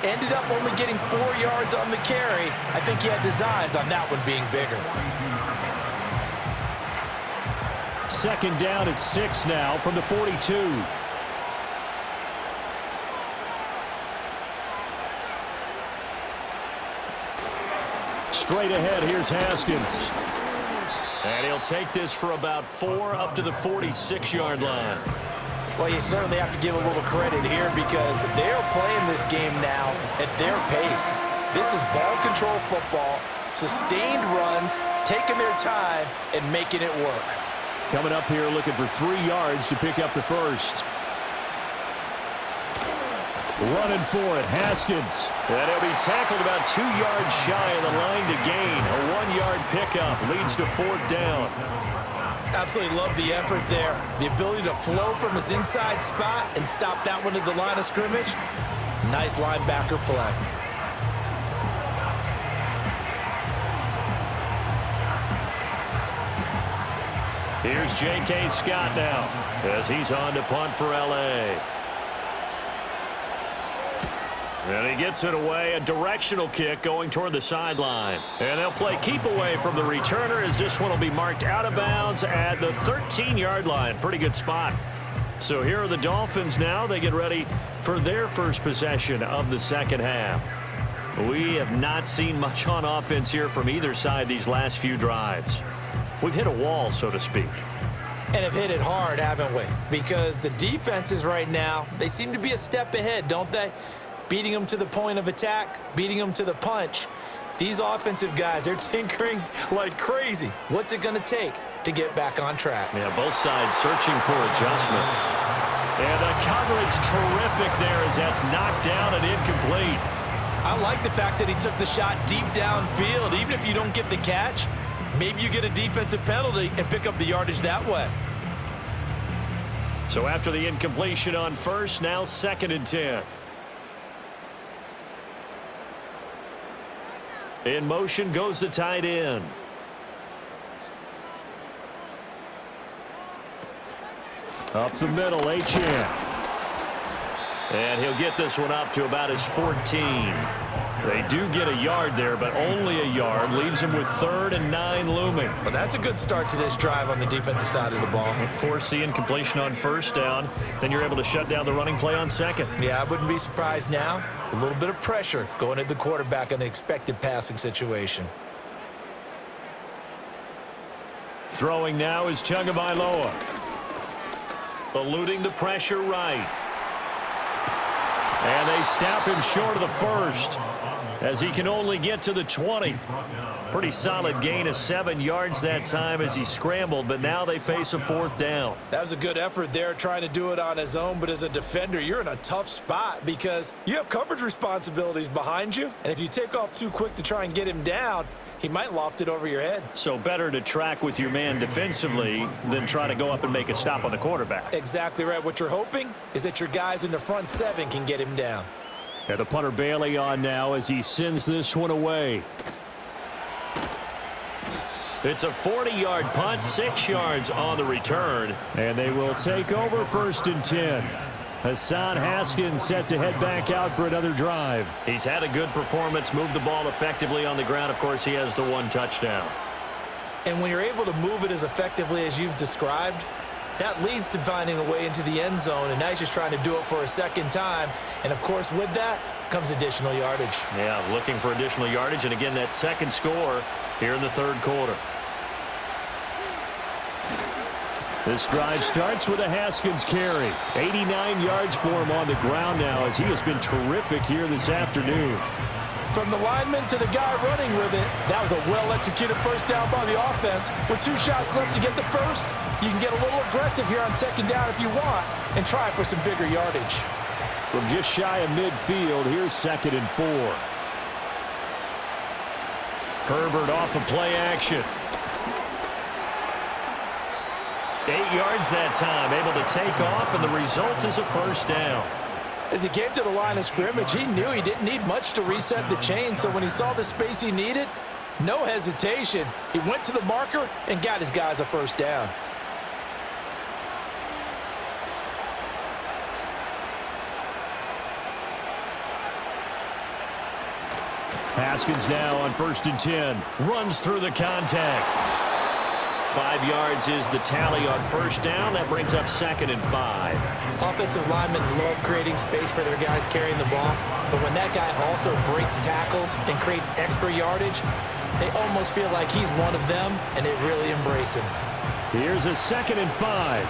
Ended up only getting 4 yards on the carry. I think he had designs on that one being bigger. 2nd down at 6 now from the 42. Straight ahead, here's Haskins. And he'll take this for about 4 up to the 46-yard line. Well, you certainly have to give a little credit here because they're playing this game now at their pace. This is ball control football, sustained runs, taking their time, and making it work. Coming up here looking for 3 yards to pick up the first. Running for it, Haskins. And he'll be tackled about 2 yards shy of the line to gain. A 1-yard pickup leads to 4th down. Absolutely love the effort there. The ability to flow from his inside spot and stop that one at the line of scrimmage. Nice linebacker play. Here's J.K. Scott now as he's on to punt for L.A. And he gets it away, a directional kick going toward the sideline. And they'll play keep away from the returner as this one will be marked out of bounds at the 13-yard line. Pretty good spot. So here are the Dolphins now. They get ready for their first possession of the second half. We have not seen much on offense here from either side these last few drives. We've hit a wall, so to speak. And have hit it hard, haven't we? Because the defenses right now, they seem to be a step ahead, don't they? Beating them to the point of attack, beating them to the punch. These offensive guys, they're tinkering like crazy. What's it going to take to get back on track? Yeah, both sides searching for adjustments. And the coverage terrific there as that's knocked down and incomplete. I like the fact that he took the shot deep downfield. Even if you don't get the catch, maybe you get a defensive penalty and pick up the yardage that way. So after the incompletion on first, now 2nd and 10. In motion goes the tight end. Up the middle, H.N. And he'll get this one up to about his 14. They do get a yard there, but only a yard. Leaves him with 3rd and 9 looming. Well, that's a good start to this drive on the defensive side of the ball. Force the incompletion on first down. Then you're able to shut down the running play on second. Yeah, I wouldn't be surprised now. A little bit of pressure going at the quarterback in an expected passing situation. Throwing now is Tagovailoa. Eluding the pressure right. And they stop him short of the first as he can only get to the 20. Pretty solid gain of 7 yards that time as he scrambled, but now they face a 4th down. That was a good effort there trying to do it on his own, but as a defender, you're in a tough spot because you have coverage responsibilities behind you, and if you take off too quick to try and get him down, he might loft it over your head. So better to track with your man defensively than try to go up and make a stop on the quarterback. Exactly right. What you're hoping is that your guys in the front 7 can get him down. And the punter Bailey on now as he sends this one away. It's a 40-yard punt, 6 yards on the return. And they will take over 1st and 10. Hassan Haskins set to head back out for another drive. He's had a good performance, moved the ball effectively on the ground. Of course, he has the 1 touchdown. And when you're able to move it as effectively as you've described, that leads to finding a way into the end zone, and now he's just trying to do it for a second time. And, of course, with that comes additional yardage. Yeah, looking for additional yardage, and again, that second score here in the 3rd quarter. This drive starts with a Haskins carry. 89 yards for him on the ground now as he has been terrific here this afternoon. From the lineman to the guy running with it, that was a well-executed first down by the offense. With 2 shots left to get the first, you can get a little aggressive here on second down if you want and try for some bigger yardage. From just shy of midfield, here's 2nd and 4. Herbert off of play action. 8 yards that time, able to take off, and the result is a first down. As he came to the line of scrimmage, he knew he didn't need much to reset the chain, so when he saw the space he needed, no hesitation. He went to the marker and got his guys a first down. Haskins now on 1st and 10. Runs through the contact. 5 yards is the tally on first down. That brings up 2nd and 5. Offensive linemen love creating space for their guys carrying the ball, but when that guy also breaks tackles and creates extra yardage, they almost feel like he's one of them, and they really embrace him. Here's a 2nd and 5.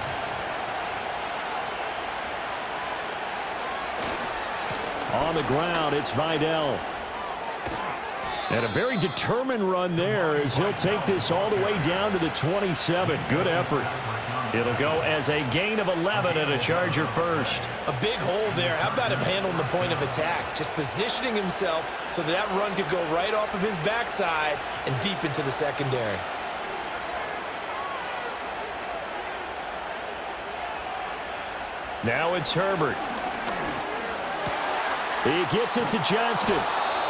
On the ground, it's Vidal. And a very determined run there as he'll take this all the way down to the 27. Good effort. It'll go as a gain of 11 and a Charger first. A big hole there. How about him handling the point of attack? Just positioning himself so that run could go right off of his backside and deep into the secondary. Now it's Herbert. He gets it to Johnston.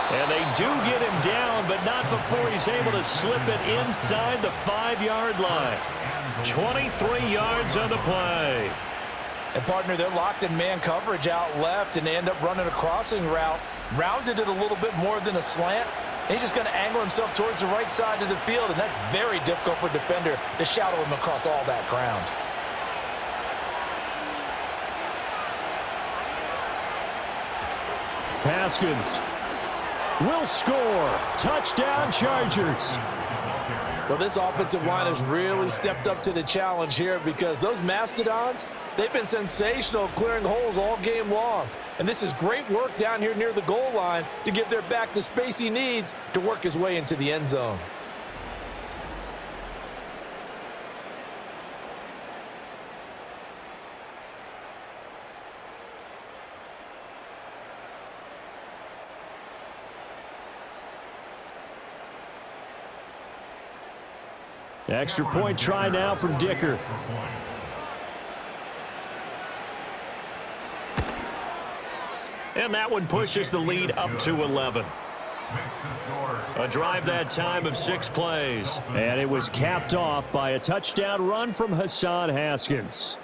And they do get him down, but not before he's able to slip it inside the 5-yard line. 23 yards on the play. And, partner, they're locked in man coverage out left, and they end up running a crossing route. Rounded it a little bit more than a slant. And he's just going to angle himself towards the right side of the field, and that's very difficult for a defender to shadow him across all that ground. Haskins will score. Touchdown, Chargers. Well, this offensive line has really stepped up to the challenge here because those Mastodons, they've been sensational clearing holes all game long. And this is great work down here near the goal line to give their back the space he needs to work his way into the end zone. Extra point try now from Dicker. And that one pushes the lead up to 11. A drive that time of 6 plays. And it was capped off by a touchdown run from Hassan Haskins.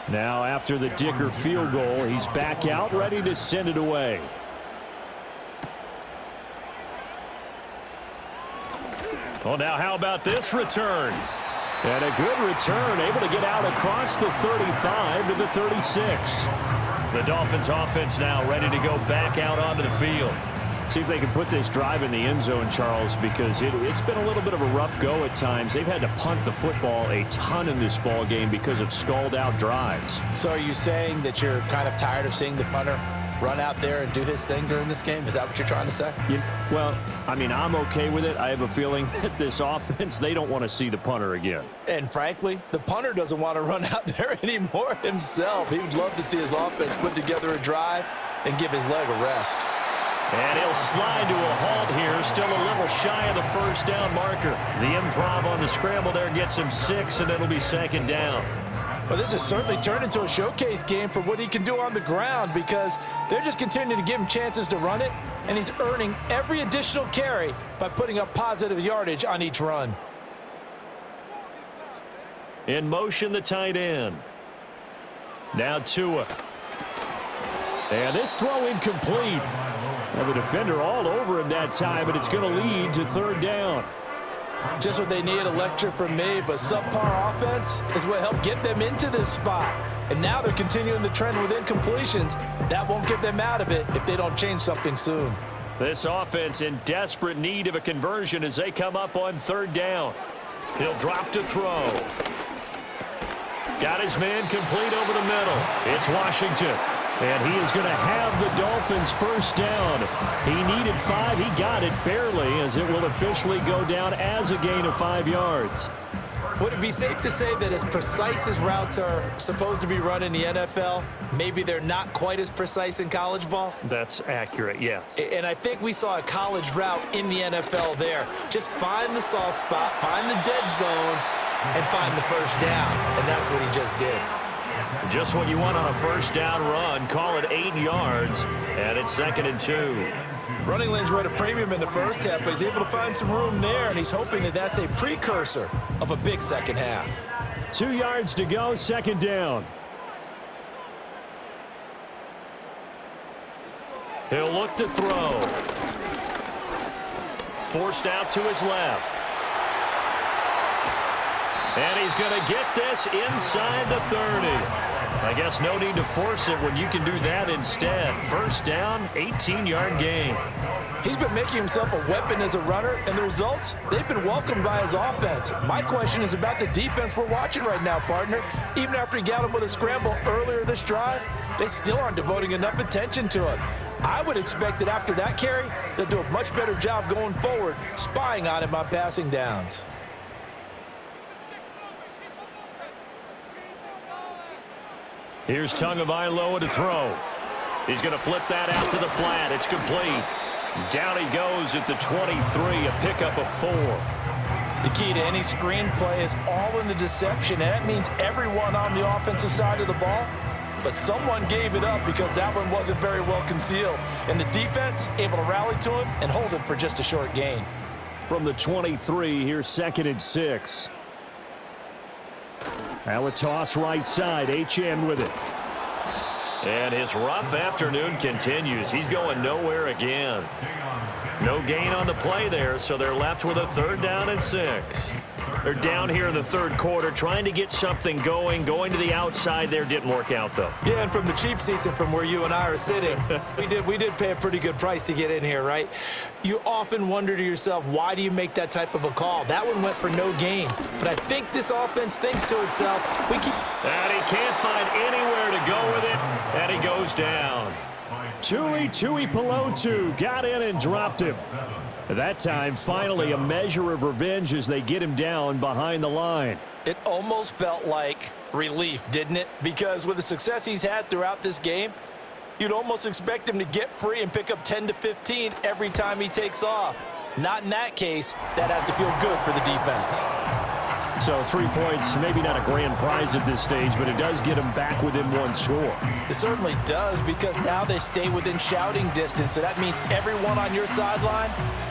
Now, after the Dicker field goal, he's back out, ready to send it away. Well, now how about this return? And a good return, able to get out across the 35 to the 36. The Dolphins offense now ready to go back out onto the field. See if they can put this drive in the end zone, Charles, because it's been a little bit of a rough go at times. They've had to punt the football a ton in this ball game because of stalled-out drives. So are you saying that you're kind of tired of seeing the punter run out there and do his thing during this game? Is that what you're trying to say? Well, I mean, I'm okay with it. I have a feeling that this offense, they don't want to see the punter again. And frankly, the punter doesn't want to run out there anymore himself. He would love to see his offense put together a drive and give his leg a rest. And he'll slide to a halt here, still a little shy of the first down marker. The improv on the scramble there gets him 6, and it'll be 2nd down. Well, this has certainly turned into a showcase game for what he can do on the ground because they're just continuing to give him chances to run it, and he's earning every additional carry by putting up positive yardage on each run. In motion, the tight end. Now Tua. And this throw incomplete. Well, the defender all over him that time, but it's going to lead to 3rd down. Just what they need, a lecture from me, but subpar offense is what helped get them into this spot. And now they're continuing the trend with incompletions. That won't get them out of it if they don't change something soon. This offense in desperate need of a conversion as they come up on third down. He'll drop to throw. Got his man complete over the middle. It's Washington. And he is going to have the Dolphins first down. He needed 5. He got it barely, as it will officially go down as a gain of 5 yards. Would it be safe to say that as precise as routes are supposed to be run in the NFL, maybe they're not quite as precise in college ball? That's accurate, yeah. And I think we saw a college route in the NFL there. Just find the soft spot, find the dead zone, and find the first down. And that's what he just did. Just what you want on a first down run. Call it 8 yards, and it's 2nd and 2. Running lanes were at a premium in the first half, but he's able to find some room there, and he's hoping that that's a precursor of a big second half. 2 yards to go, 2nd down. He'll look to throw. Forced out to his left. And he's going to get this inside the 30. I guess no need to force it when you can do that instead. First down, 18-yard gain. He's been making himself a weapon as a runner, and the results, they've been welcomed by his offense. My question is about the defense we're watching right now, partner. Even after he got him with a scramble earlier this drive, they still aren't devoting enough attention to him. I would expect that after that carry, they'll do a much better job going forward, spying on him on passing downs. Here's Tagovailoa to throw. He's going to flip that out to the flat. It's complete. Down he goes at the 23, a pickup of 4. The key to any screen play is all in the deception, and that means everyone on the offensive side of the ball. But someone gave it up because that one wasn't very well concealed. And the defense able to rally to him and hold him for just a short gain. From the 23, here's 2nd and 6. Now a toss right side, HN with it. And his rough afternoon continues. He's going nowhere again. No gain on the play there, so they're left with a 3rd down and 6. They're down here in the 3rd quarter, trying to get something going to the outside there. Didn't work out, though. Yeah, and from the cheap seats and from where you and I are sitting, we did pay a pretty good price to get in here, right? You often wonder to yourself, why do you make that type of a call? That one went for no gain. But I think this offense thinks to itself, if we keep... And he can't find anywhere to go with it, and he goes down. Tui Pelotu got in and dropped him. That time, finally, a measure of revenge as they get him down behind the line. It almost felt like relief, didn't it? Because with the success he's had throughout this game, you'd almost expect him to get free and pick up 10 to 15 every time he takes off. Not in that case. That has to feel good for the defense. So 3 points, maybe not a grand prize at this stage, but it does get them back within 1 score. It certainly does, because now they stay within shouting distance. So that means everyone on your sideline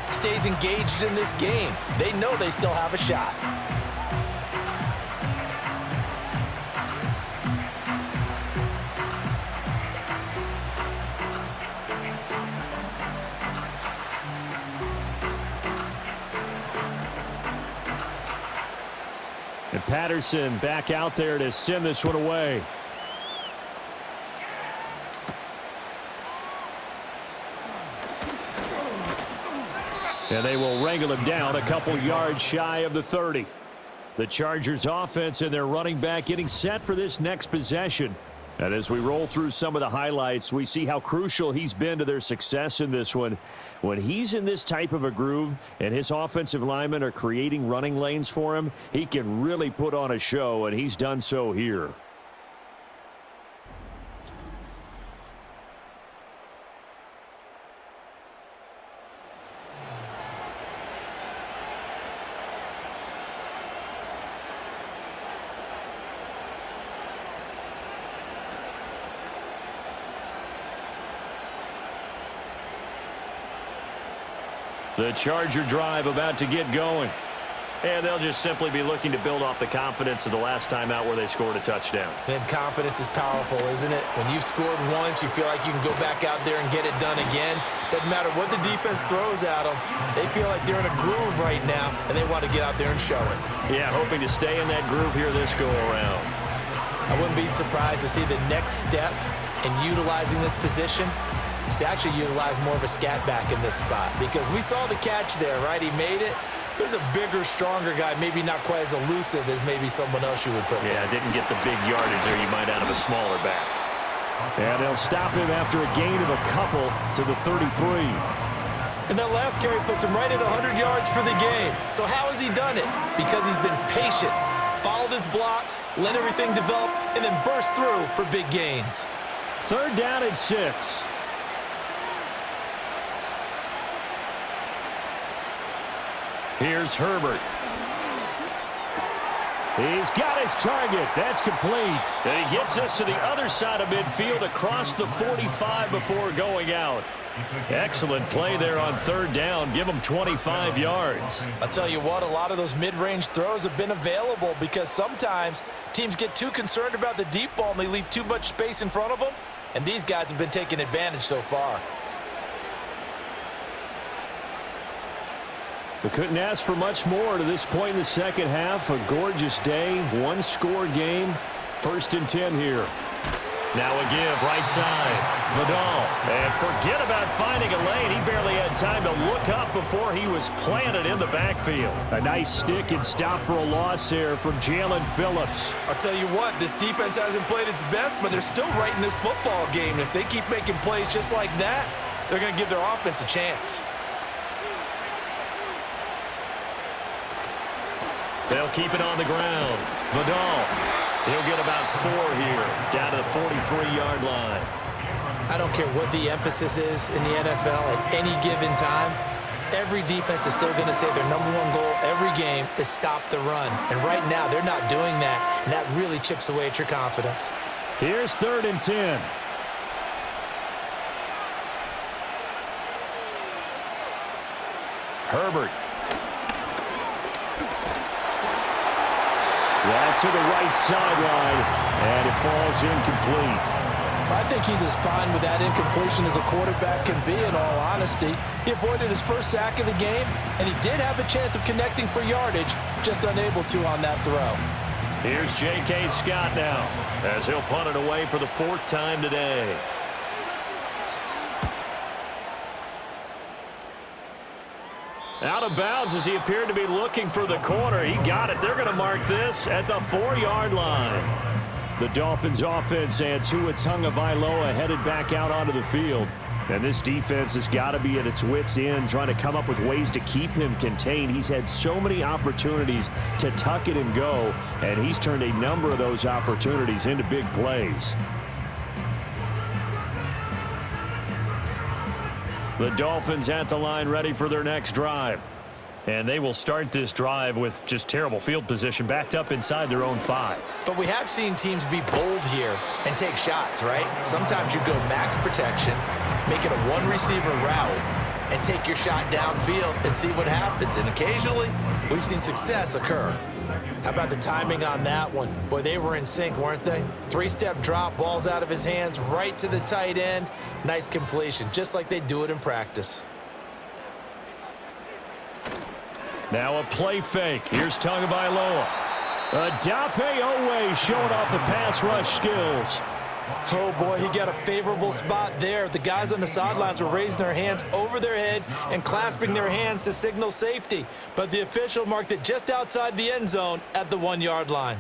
stays engaged in this game. They know they still have a shot. And Patterson back out there to send this one away. And they will wrangle him down a couple yards shy of the 30. The Chargers offense and their running back getting set for this next possession. And as we roll through some of the highlights, we see how crucial he's been to their success in this one. When he's in this type of a groove and his offensive linemen are creating running lanes for him, he can really put on a show, and he's done so here. The Charger drive about to get going. And they'll just simply be looking to build off the confidence of the last time out where they scored a touchdown. And confidence is powerful, isn't it? When you've scored once, you feel like you can go back out there and get it done again. Doesn't matter what the defense throws at them. They feel like they're in a groove right now, and they want to get out there and show it. Yeah, hoping to stay in that groove here this go-around. I wouldn't be surprised to see the next step in utilizing this position is to actually utilize more of a scat back in this spot, because we saw the catch there, right? He made it. There's a bigger, stronger guy, maybe not quite as elusive as maybe someone else you would put there. Yeah, didn't get the big yardage there you might out of a smaller back. And they'll stop him after a gain of a couple to the 33. And that last carry puts him right at 100 yards for the game. So how has he done it? Because he's been patient, followed his blocks, let everything develop, and then burst through for big gains. 3rd down and 6. Here's Herbert. He's got his target. That's complete. And he gets us to the other side of midfield across the 45 before going out. Excellent play there on 3rd down. Give him 25 yards. I'll tell you what, a lot of those mid-range throws have been available because sometimes teams get too concerned about the deep ball and they leave too much space in front of them, and these guys have been taking advantage so far. We couldn't ask for much more to this point in the second half. A gorgeous day, one-score game. 1st and 10 here. Now a give, right side. Vidal. And forget about finding a lane. He barely had time to look up before he was planted in the backfield. A nice stick and stop for a loss there from Jalen Phillips. I'll tell you what, this defense hasn't played its best, but they're still right in this football game. And if they keep making plays just like that, they're going to give their offense a chance. They'll keep it on the ground. Vidal. He'll get about 4 here, down to the 43-yard line. I don't care what the emphasis is in the NFL at any given time. Every defense is still going to say their #1 goal every game is stop the run. And right now, they're not doing that, and that really chips away at your confidence. Here's 3rd and 10. Herbert. To the right sideline, and it falls incomplete. I think he's as fine with that incompletion as a quarterback can be, in all honesty. He avoided his first sack of the game, and he did have a chance of connecting for yardage, just unable to on that throw. Here's J.K. Scott now, as he'll punt it away for the 4th time today. Out of bounds as he appeared to be looking for the corner. He got it. They're going to mark this at the 4-yard line. The Dolphins offense and Tua Tagovailoa headed back out onto the field. And this defense has got to be at its wits' end, trying to come up with ways to keep him contained. He's had so many opportunities to tuck it and go, and he's turned a number of those opportunities into big plays. The Dolphins at the line ready for their next drive. And they will start this drive with just terrible field position, backed up inside their own 5. But we have seen teams be bold here and take shots, right? Sometimes you go max protection, make it a one-receiver route, and take your shot downfield and see what happens. And occasionally, we've seen success occur. How about the timing on that one? Boy, they were in sync, weren't they? 3-step drop, balls out of his hands, right to the tight end. Nice completion, just like they do it in practice. Now a play fake. Here's Tagovailoa. Odafe Oweh showing off the pass rush skills. Oh, boy, he got a favorable spot there. The guys on the sidelines were raising their hands over their head and clasping their hands to signal safety. But the official marked it just outside the end zone at the 1-yard line.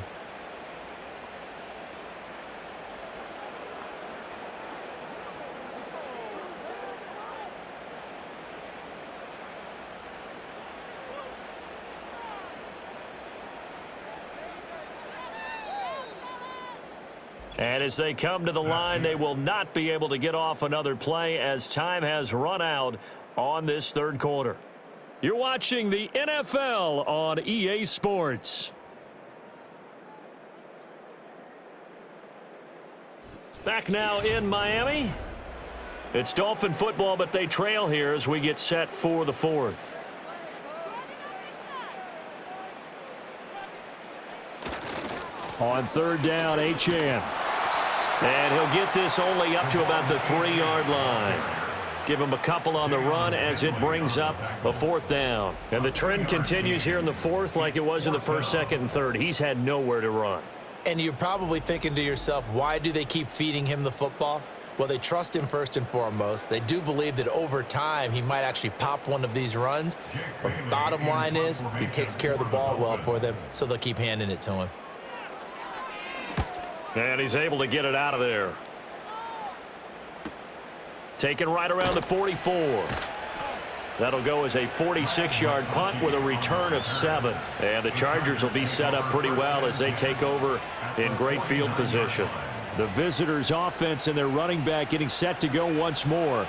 And as they come to the line, they will not be able to get off another play as time has run out on this 3rd quarter. You're watching the NFL on EA Sports. Back now in Miami. It's Dolphin football, but they trail here as we get set for the 4th. On third down, Achane. And he'll get this only up to about the 3-yard line. Give him a couple on the run as it brings up a 4th down. And the trend continues here in the 4th like it was in the 1st, 2nd, and 3rd. He's had nowhere to run. And you're probably thinking to yourself, why do they keep feeding him the football? Well, they trust him first and foremost. They do believe that over time he might actually pop one of these runs. But bottom line is he takes care of the ball well for them, so they'll keep handing it to him. And he's able to get it out of there. Taken right around the 44. That'll go as a 46-yard punt with a return of 7. And the Chargers will be set up pretty well as they take over in great field position. The visitors' offense and their running back getting set to go once more.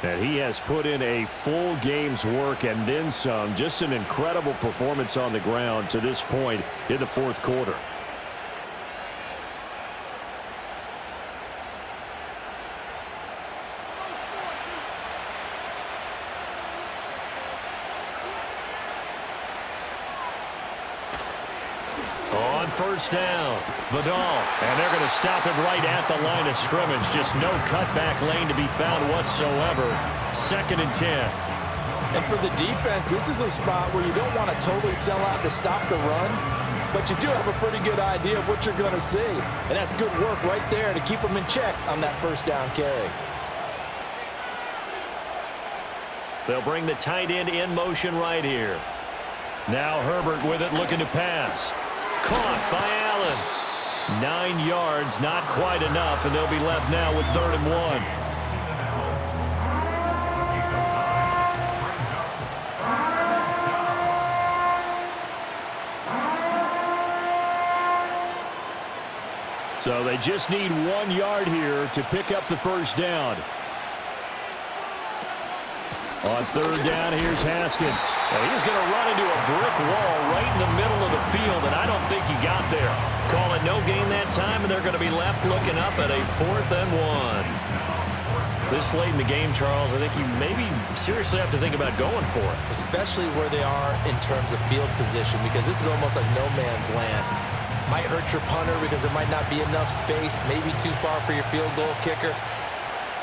And he has put in a full game's work and then some. Just an incredible performance on the ground to this point in the 4th quarter. First down, Vidal, and they're going to stop him right at the line of scrimmage. Just no cutback lane to be found whatsoever. 2nd and 10. And for the defense, this is a spot where you don't want to totally sell out to stop the run, but you do have a pretty good idea of what you're going to see. And that's good work right there to keep them in check on that 1st down carry. They'll bring the tight end in motion right here. Now Herbert with it, looking to pass. Caught by Allen. 9 yards, not quite enough, and they'll be left now with 3rd and 1. So they just need 1 yard here to pick up the 1st down. On 3rd down, here's Haskins. Well, he's going to run into a brick wall right in the middle of the field, and I don't think he got there. Call it no gain that time, and they're going to be left looking up at a 4th and 1. This late in the game, Charles, I think you maybe seriously have to think about going for it. Especially where they are in terms of field position, because this is almost like no man's land. Might hurt your punter because there might not be enough space, maybe too far for your field goal kicker.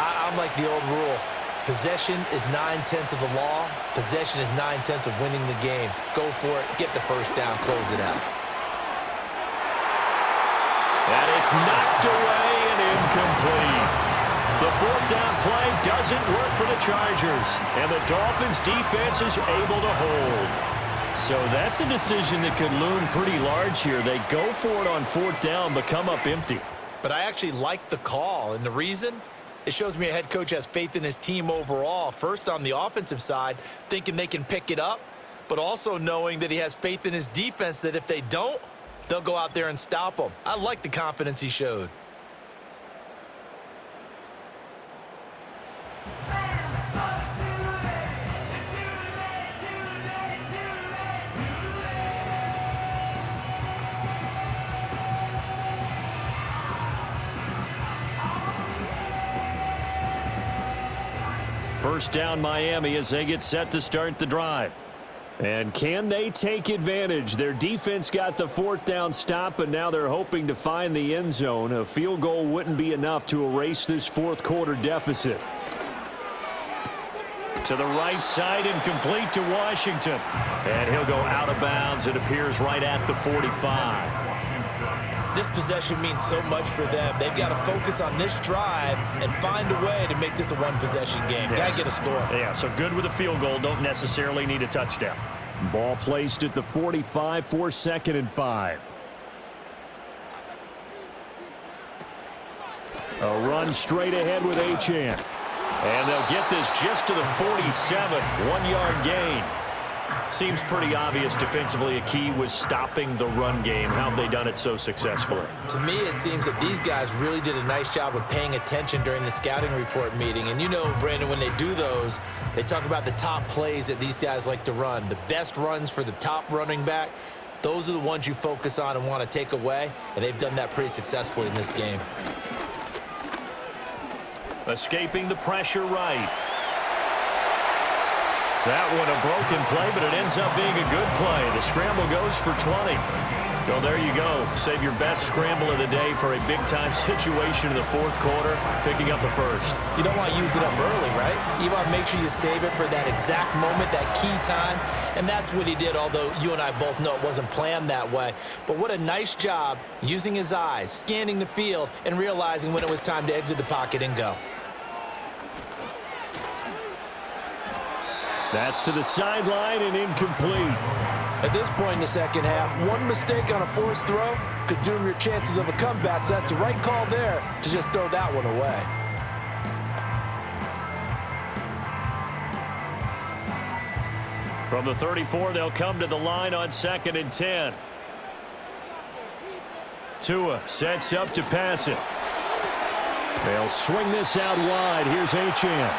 I'm like the old rule. Possession is 9/10 of the law. Possession is 9/10 of winning the game. Go for it. Get the 1st down. Close it out. And it's knocked away and incomplete. The 4th down play doesn't work for the Chargers. And the Dolphins' defense is able to hold. So that's a decision that could loom pretty large here. They go for it on 4th down, but come up empty. But I actually like the call. And the reason? It shows me a head coach has faith in his team overall. First on the offensive side, thinking they can pick it up, but also knowing that he has faith in his defense that if they don't, they'll go out there and stop them. I like the confidence he showed. First down, Miami, as they get set to start the drive. And can they take advantage? Their defense got the 4th down stop, but now they're hoping to find the end zone. A field goal wouldn't be enough to erase this 4th quarter deficit. To the right side and complete to Washington. And he'll go out of bounds. It appears right at the 45. This possession means so much for them. They've got to focus on this drive and find a way to make this a one-possession game. Yes. Got to get a score. Yeah, so good with a field goal. Don't necessarily need a touchdown. Ball placed at the 45 for 2nd and 5. A run straight ahead with Achane. And they'll get this just to the 47. 1 yard gain. Seems pretty obvious defensively a key was stopping the run game. How have they done it so successfully? To me, it seems that these guys really did a nice job of paying attention during the scouting report meeting. And you know, Brandon, when they do those, they talk about the top plays that these guys like to run. The best runs for the top running back, those are the ones you focus on and want to take away. And they've done that pretty successfully in this game. Escaping the pressure right. That one a broken play, but it ends up being a good play. The scramble goes for 20. Well, there you go. Save your best scramble of the day for a big-time situation in the fourth quarter, picking up the first. You don't want to use it up early, right? You want to make sure you save it for that exact moment, that key time, and that's what he did, although you and I both know it wasn't planned that way. But what a nice job using his eyes, scanning the field, and realizing when it was time to exit the pocket and go. That's to the sideline and incomplete. At this point in the second half, one mistake on a forced throw could doom your chances of a comeback, so that's the right call there to just throw that one away. From the 34, they'll come to the line on 2nd and 10. Tua sets up to pass it. They'll swing this out wide. Here's Achane.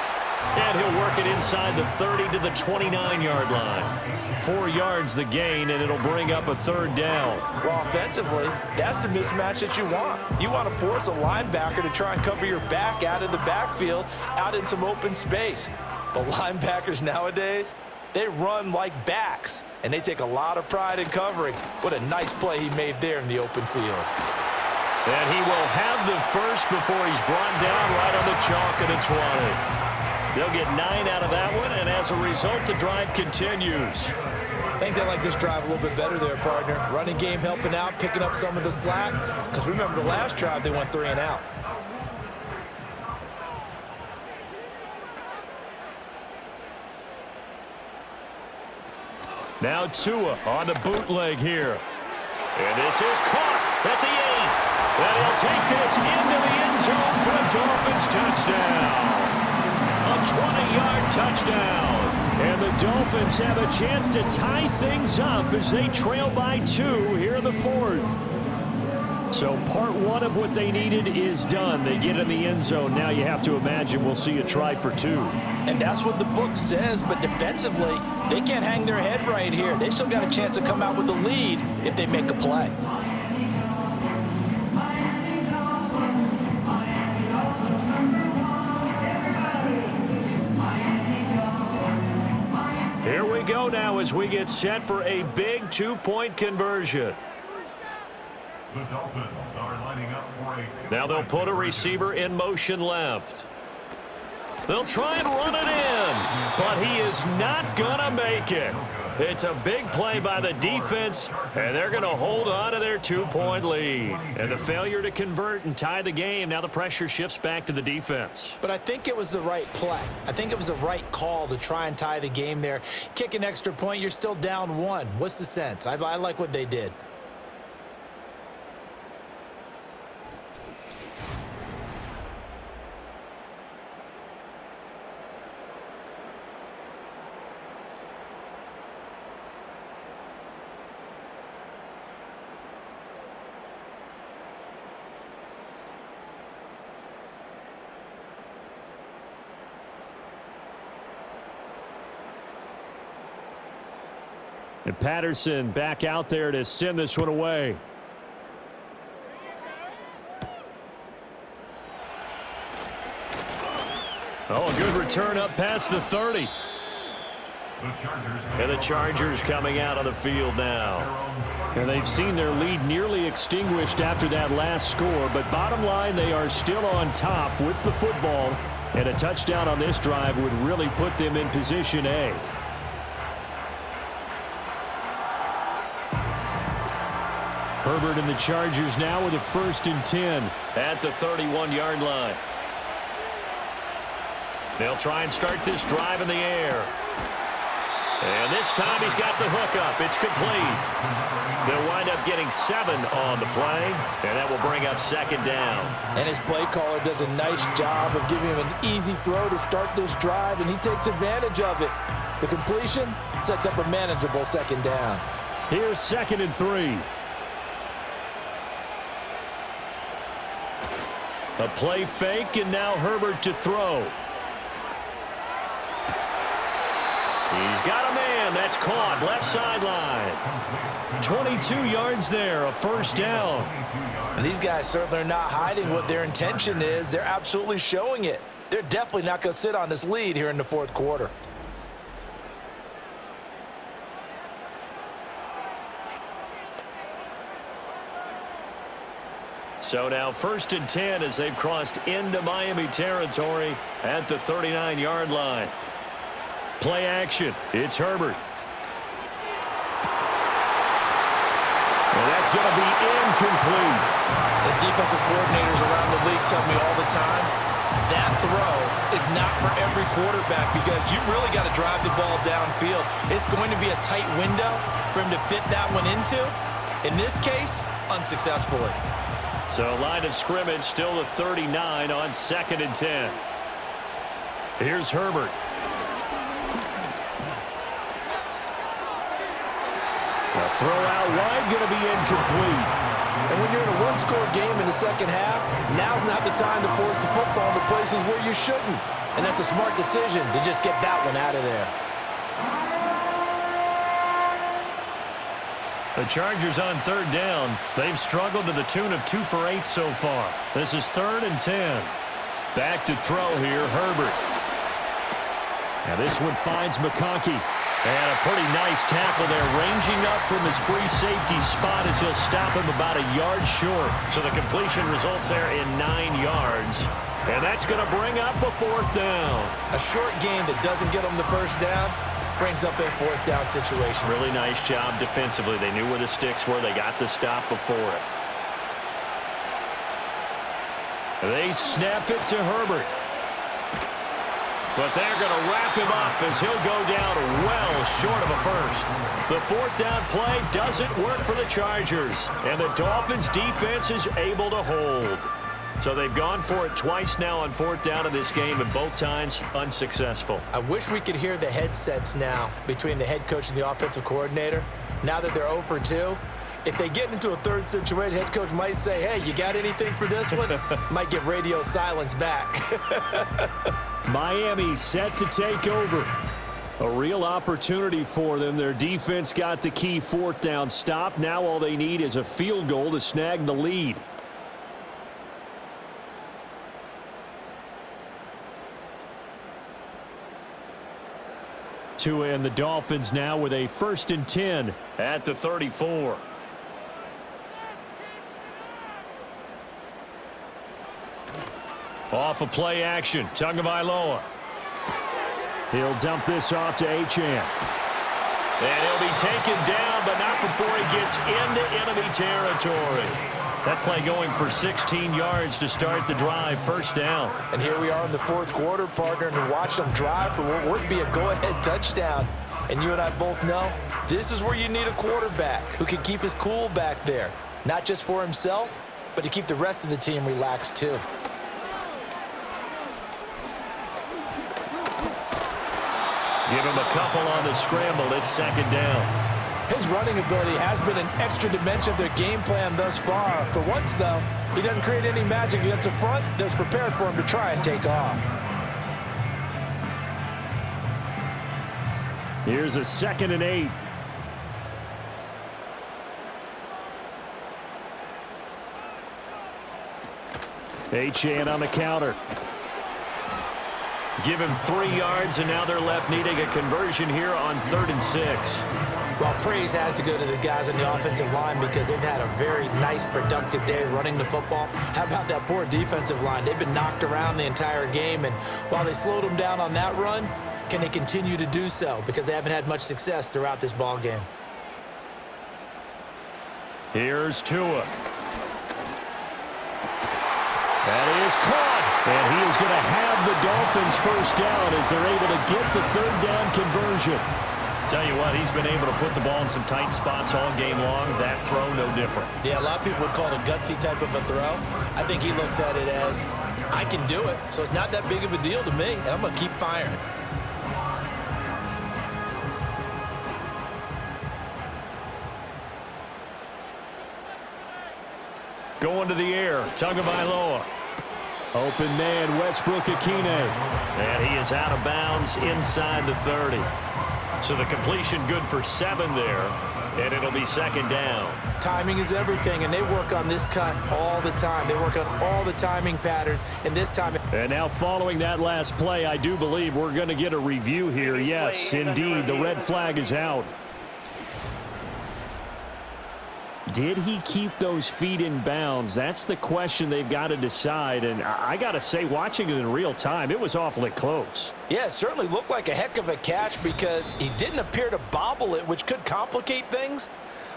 And he'll work it inside the 30 to the 29-yard line. 4 yards the gain, and it'll bring up a 3rd down. Well, offensively, that's the mismatch that you want. You want to force a linebacker to try and cover your back out of the backfield, out in some open space. But linebackers nowadays, they run like backs, and they take a lot of pride in covering. What a nice play he made there in the open field. And he will have the first before he's brought down right on the chalk of the 20. They'll get 9 out of that one, and as a result, the drive continues. I think they like this drive a little bit better there, partner. Running game helping out, picking up some of the slack. Because remember, the last drive, they went 3 and out. Now Tua on the bootleg here. And this is caught at the 8. And he'll take this into the end zone for a Dolphins touchdown. A 20-yard touchdown. And the Dolphins have a chance to tie things up as they trail by 2 here in the 4th. So part 1 of what they needed is done. They get in the end zone. Now you have to imagine we'll see a try for 2. And that's what the book says, but defensively, they can't hang their head right here. They still got a chance to come out with the lead if they make a play. Here we go now as we get set for a big 2-point conversion. The Dolphins are lining up for a... Now they'll put a receiver in motion left. They'll try and run it in, but he is not going to make it. It's a big play by the defense, and they're going to hold on to their 2-point lead. And the failure to convert and tie the game, now the pressure shifts back to the defense. But I think it was the right play. I think it was the right call to try and tie the game there. Kick an extra point, you're still down 1. What's the sense? I like what they did. And Patterson back out there to send this one away. Oh, a good return up past the 30. And the Chargers coming out on the field now. And they've seen their lead nearly extinguished after that last score. But bottom line, they are still on top with the football. And a touchdown on this drive would really put them in position A. Herbert and the Chargers now with a 1st and 10. At the 31-yard line. They'll try and start this drive in the air. And this time he's got the hook up. It's complete. They'll wind up getting 7 on the play, and that will bring up 2nd down. And his play caller does a nice job of giving him an easy throw to start this drive, and he takes advantage of it. The completion sets up a manageable 2nd down. Here's 2nd and 3. A play fake, and now Herbert to throw. He's got a man. That's caught. Left sideline. 22 yards there. A 1st down. And these guys certainly are not hiding what their intention is. They're absolutely showing it. They're definitely not going to sit on this lead here in the 4th quarter. So now 1st and 10 as they've crossed into Miami territory at the 39-yard line. Play action. It's Herbert. And that's going to be incomplete. As defensive coordinators around the league tell me all the time, that throw is not for every quarterback because you really got to drive the ball downfield. It's going to be a tight window for him to fit that one into. In this case, unsuccessfully. So line of scrimmage still the 39 on 2nd and 10. Here's Herbert. A throw out wide, going to be incomplete. And when you're in a one-score game in the second half, now's not the time to force the football into places where you shouldn't. And that's a smart decision to just get that one out of there. The Chargers on 3rd down. They've struggled to the tune of 2 for 8 so far. This is 3rd and 10. Back to throw here, Herbert. Now this one finds McConkey. And a pretty nice tackle there, ranging up from his free safety spot as he'll stop him about a yard short. So the completion results there in 9 yards. And that's going to bring up a 4th down. A short gain that doesn't get them the first down brings up a 4th down situation. Really nice job defensively. They knew where the sticks were. They got the stop before it. They snap it to Herbert. But they're going to wrap him up as he'll go down well short of a first. The 4th down play doesn't work for the Chargers. And the Dolphins defense is able to hold. So they've gone for it twice now on 4th down in this game, and both times unsuccessful. I wish we could hear the headsets now between the head coach and the offensive coordinator. Now that they're 0 for 2, if they get into a 3rd situation, head coach might say, hey, you got anything for this one? Might get radio silence back. Miami set to take over. A real opportunity for them. Their defense got the key 4th down stop. Now all they need is a field goal to snag the lead. And the Dolphins now with a 1st and 10 at the 34. Off of play action, Tagovailoa. He'll dump this off to Achane. And he'll be taken down, but not before he gets into enemy territory. That play going for 16 yards to start the drive, 1st down. And here we are in the 4th quarter, partner, and to watch them drive for what would be a go-ahead touchdown. And you and I both know this is where you need a quarterback who can keep his cool back there, not just for himself, but to keep the rest of the team relaxed too. Give him a couple on the scramble. It's 2nd down. His running ability has been an extra dimension of their game plan thus far. For once, though, he doesn't create any magic against the front that's prepared for him to try and take off. Here's a 2nd and 8. Achane on the counter. Give him 3 yards, and now they're left needing a conversion here on 3rd and 6. Well, praise has to go to the guys on the offensive line because they've had a very nice, productive day running the football. How about that poor defensive line? They've been knocked around the entire game, and while they slowed them down on that run, can they continue to do so? Because they haven't had much success throughout this ball game. Here's Tua. That is caught. And he is going to have the Dolphins 1st down as they're able to get the 3rd down conversion. Tell you what, he's been able to put the ball in some tight spots all game long. That throw, no different. Yeah, a lot of people would call it a gutsy type of a throw. I think he looks at it as, I can do it, so it's not that big of a deal to me, and I'm going to keep firing. Going to the air, Tagovailoa. Open man, Westbrook-Ikhine. And he is out of bounds inside the 30. So the completion good for 7 there, and it'll be 2nd down. Timing is everything, and they work on this cut all the time. They work on all the timing patterns, and this time... And now following that last play, I do believe we're going to get a review here. Yes, indeed, the red flag is out. Did he keep those feet in bounds? That's the question they've got to decide. And I got to say, watching it in real time, it was awfully close. Yeah, it certainly looked like a heck of a catch because he didn't appear to bobble it, which could complicate things.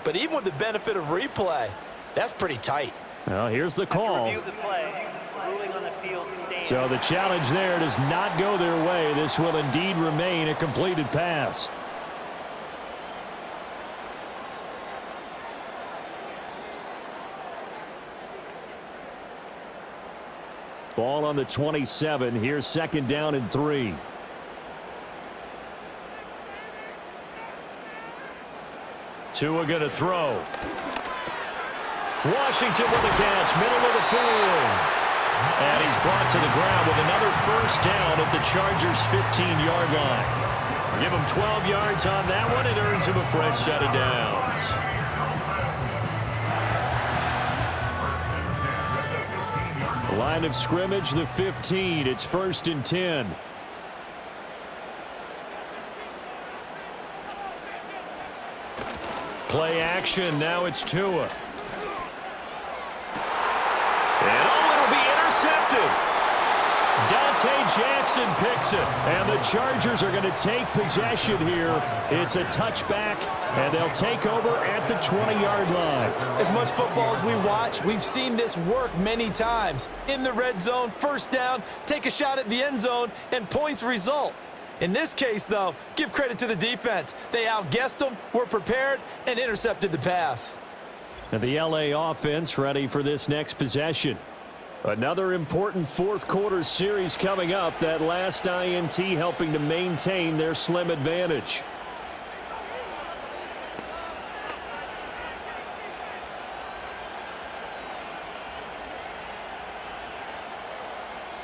But even with the benefit of replay, that's pretty tight. Well, here's the call. Review the play. Ruling on the field stands. So the challenge there does not go their way. This will indeed remain a completed pass. Ball on the 27. Here's 2nd down and 3. Tua going to throw. Washington with a catch, middle of the field. And he's brought to the ground with another first down at the Chargers' 15-yard line. Give him 12 yards on that one. It earns him a fresh set of downs. Line of scrimmage, the 15. It's 1st and 10. Play action. Now it's Tua. And it'll be intercepted. Dante Jackson picks it. And the Chargers are going to take possession here. It's a touchback, and they'll take over at the 20-yard line. As much football as we watch, we've seen this work many times. In the red zone, first down, take a shot at the end zone, and points result. In this case, though, give credit to the defense. They outguessed them, were prepared, and intercepted the pass. And the LA offense ready for this next possession. Another important fourth-quarter series coming up. That last INT helping to maintain their slim advantage.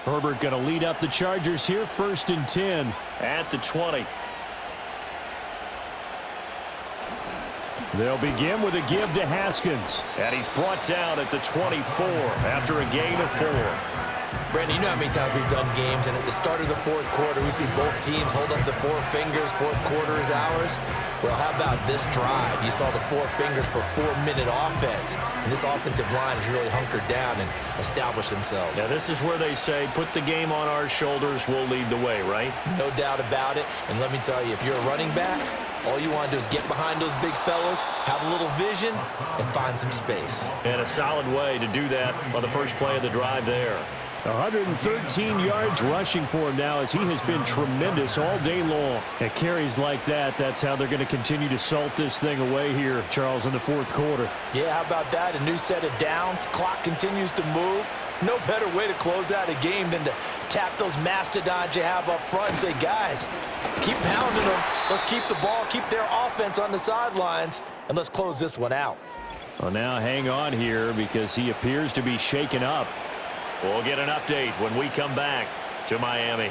Herbert going to lead up the Chargers here, 1st and 10. At the 20. They'll begin with a give to Haskins. And he's brought down at the 24 after a gain of 4. Brandon, you know how many times we've done games, and at the start of the fourth quarter, we see both teams hold up the 4 fingers, fourth quarter is ours. Well, how about this drive? You saw the 4 fingers for 4-minute offense, and this offensive line has really hunkered down and established themselves. Now, this is where they say, put the game on our shoulders, we'll lead the way, right? No doubt about it, and let me tell you, if you're a running back, all you want to do is get behind those big fellas, have a little vision, and find some space. And a solid way to do that on the first play of the drive there. 113 yards rushing for him now as he has been tremendous all day long. At carries like that, that's how they're going to continue to salt this thing away here, Charles, in the fourth quarter. Yeah, how about that? A new set of downs. Clock continues to move. No better way to close out a game than to tap those mastodons you have up front and say, guys, keep pounding them. Let's keep the ball, keep their offense on the sidelines, and let's close this one out. Well, now hang on here because he appears to be shaken up. We'll get an update when we come back to Miami.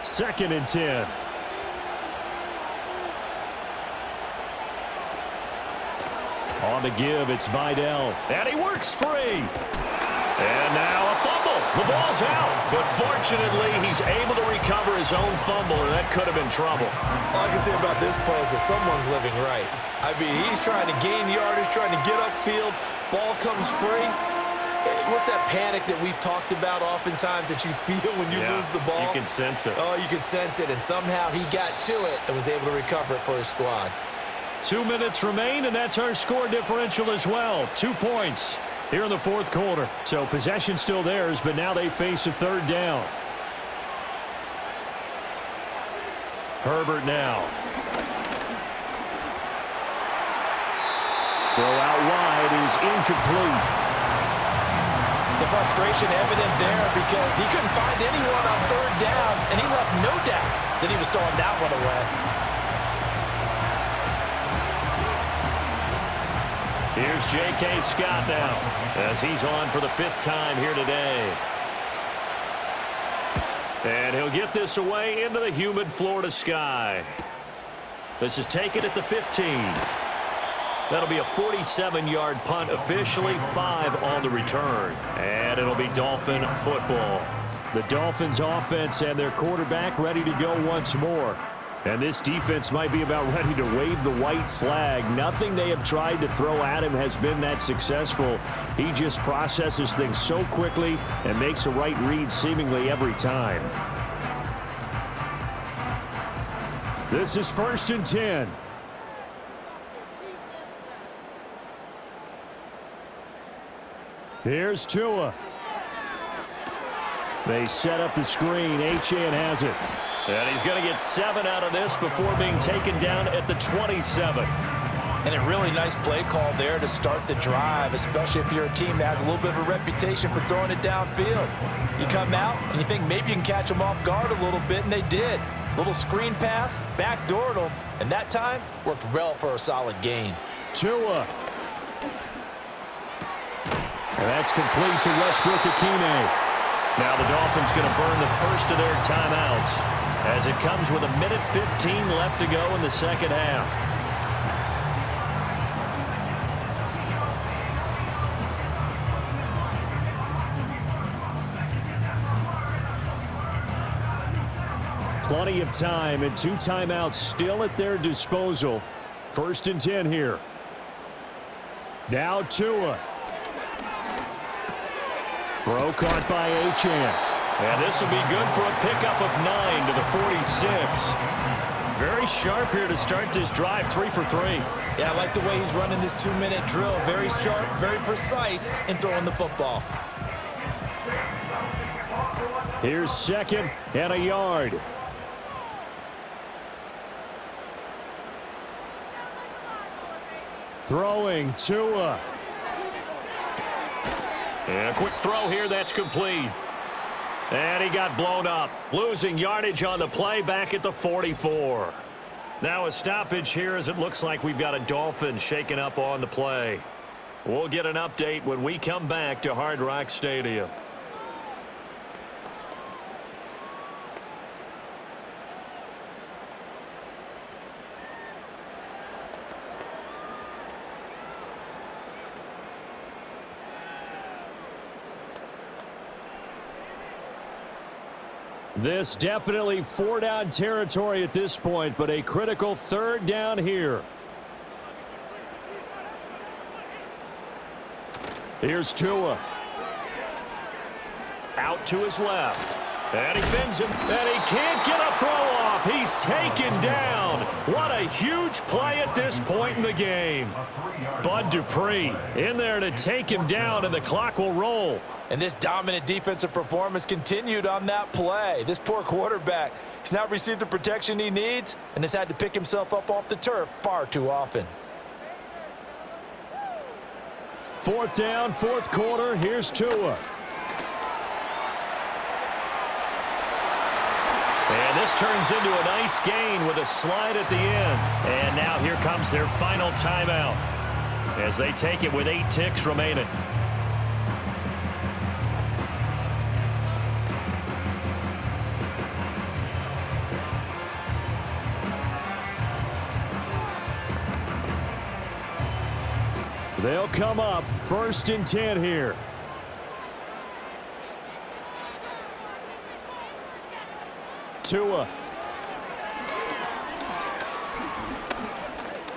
Second and 10. On the give, it's Vidal. And he works free. And now a fumble. The ball's out. But fortunately, he's able to recover his own fumble, or that could have been trouble. All I can say about this play is that someone's living right. I mean, he's trying to gain yardage, trying to get upfield. Ball comes free. What's that panic that we've talked about oftentimes that you feel when you lose the ball? You can sense it. Oh, you can sense it. And somehow he got to it and was able to recover it for his squad. 2 minutes remain, and that's our score differential as well. 2 points here in the fourth quarter. So possession still theirs, but now they face a third down. Herbert now. Throw out wide is incomplete. The frustration evident there because he couldn't find anyone on third down, and he left no doubt that he was throwing that one away. Here's J.K. Scott now as he's on for the 5th time here today. And he'll get this away into the humid Florida sky. This is taken at the 15. That'll be a 47-yard punt officially, 5 on the return. And it'll be Dolphin football. The Dolphins offense and their quarterback ready to go once more. And this defense might be about ready to wave the white flag. Nothing they have tried to throw at him has been that successful. He just processes things so quickly and makes a right read seemingly every time. This is 1st and 10. Here's Tua. They set up the screen. Achane has it. And he's going to get 7 out of this before being taken down at the 27. And a really nice play call there to start the drive, especially if you're a team that has a little bit of a reputation for throwing it downfield. You come out and you think maybe you can catch them off guard a little bit, and they did. Little screen pass, backdoored them, and that time worked well for a solid gain. Tua. And that's complete to Westbrook-Ikhine. Now the Dolphins going to burn the first of their timeouts as it comes with 1:15 left to go in the second half. Plenty of time and 2 timeouts still at their disposal. 1st and 10 here. Now Tua. Throw caught by Achane. And this will be good for a pickup of 9 to the 46. Very sharp here to start this drive, 3 for 3. Yeah, I like the way he's running this 2-minute drill. Very sharp, very precise in throwing the football. Here's 2nd and a yard. Throwing Tua. And a quick throw here, that's complete. And he got blown up, losing yardage on the play back at the 44. Now a stoppage here as it looks like we've got a Dolphin shaken up on the play. We'll get an update when we come back to Hard Rock Stadium. This definitely 4-down territory at this point, but a critical 3rd down here. Here's Tua. Out to his left. And he fins him. And he can't get a throw off. He's taken down. What a huge play at this point in the game. Bud Dupree in there to take him down, and the clock will roll. And this dominant defensive performance continued on that play. This poor quarterback has not received the protection he needs and has had to pick himself up off the turf far too often. 4th down, 4th quarter. Here's Tua. And this turns into a nice gain with a slide at the end. And now here comes their final timeout as they take it with 8 ticks remaining. They'll come up 1st and 10 here. Tua.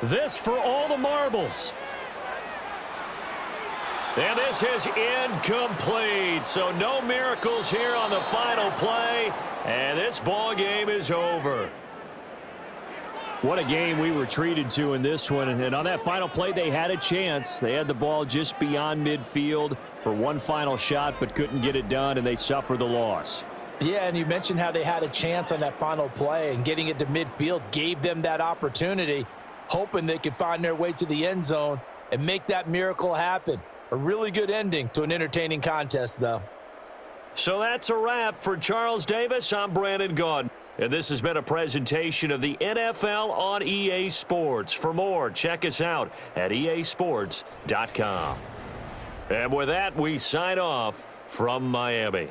This for all the marbles. And this is incomplete. So no miracles here on the final play. And this ball game is over. What a game we were treated to in this one. And on that final play, they had a chance. They had the ball just beyond midfield for one final shot, but couldn't get it done, and they suffered the loss. Yeah, and you mentioned how they had a chance on that final play, and getting it to midfield gave them that opportunity, hoping they could find their way to the end zone and make that miracle happen. A really good ending to an entertaining contest, though. So that's a wrap for Charles Davis. I'm Brandon Gaudin. And this has been a presentation of the NFL on EA Sports. For more, check us out at easports.com. And with that, we sign off from Miami.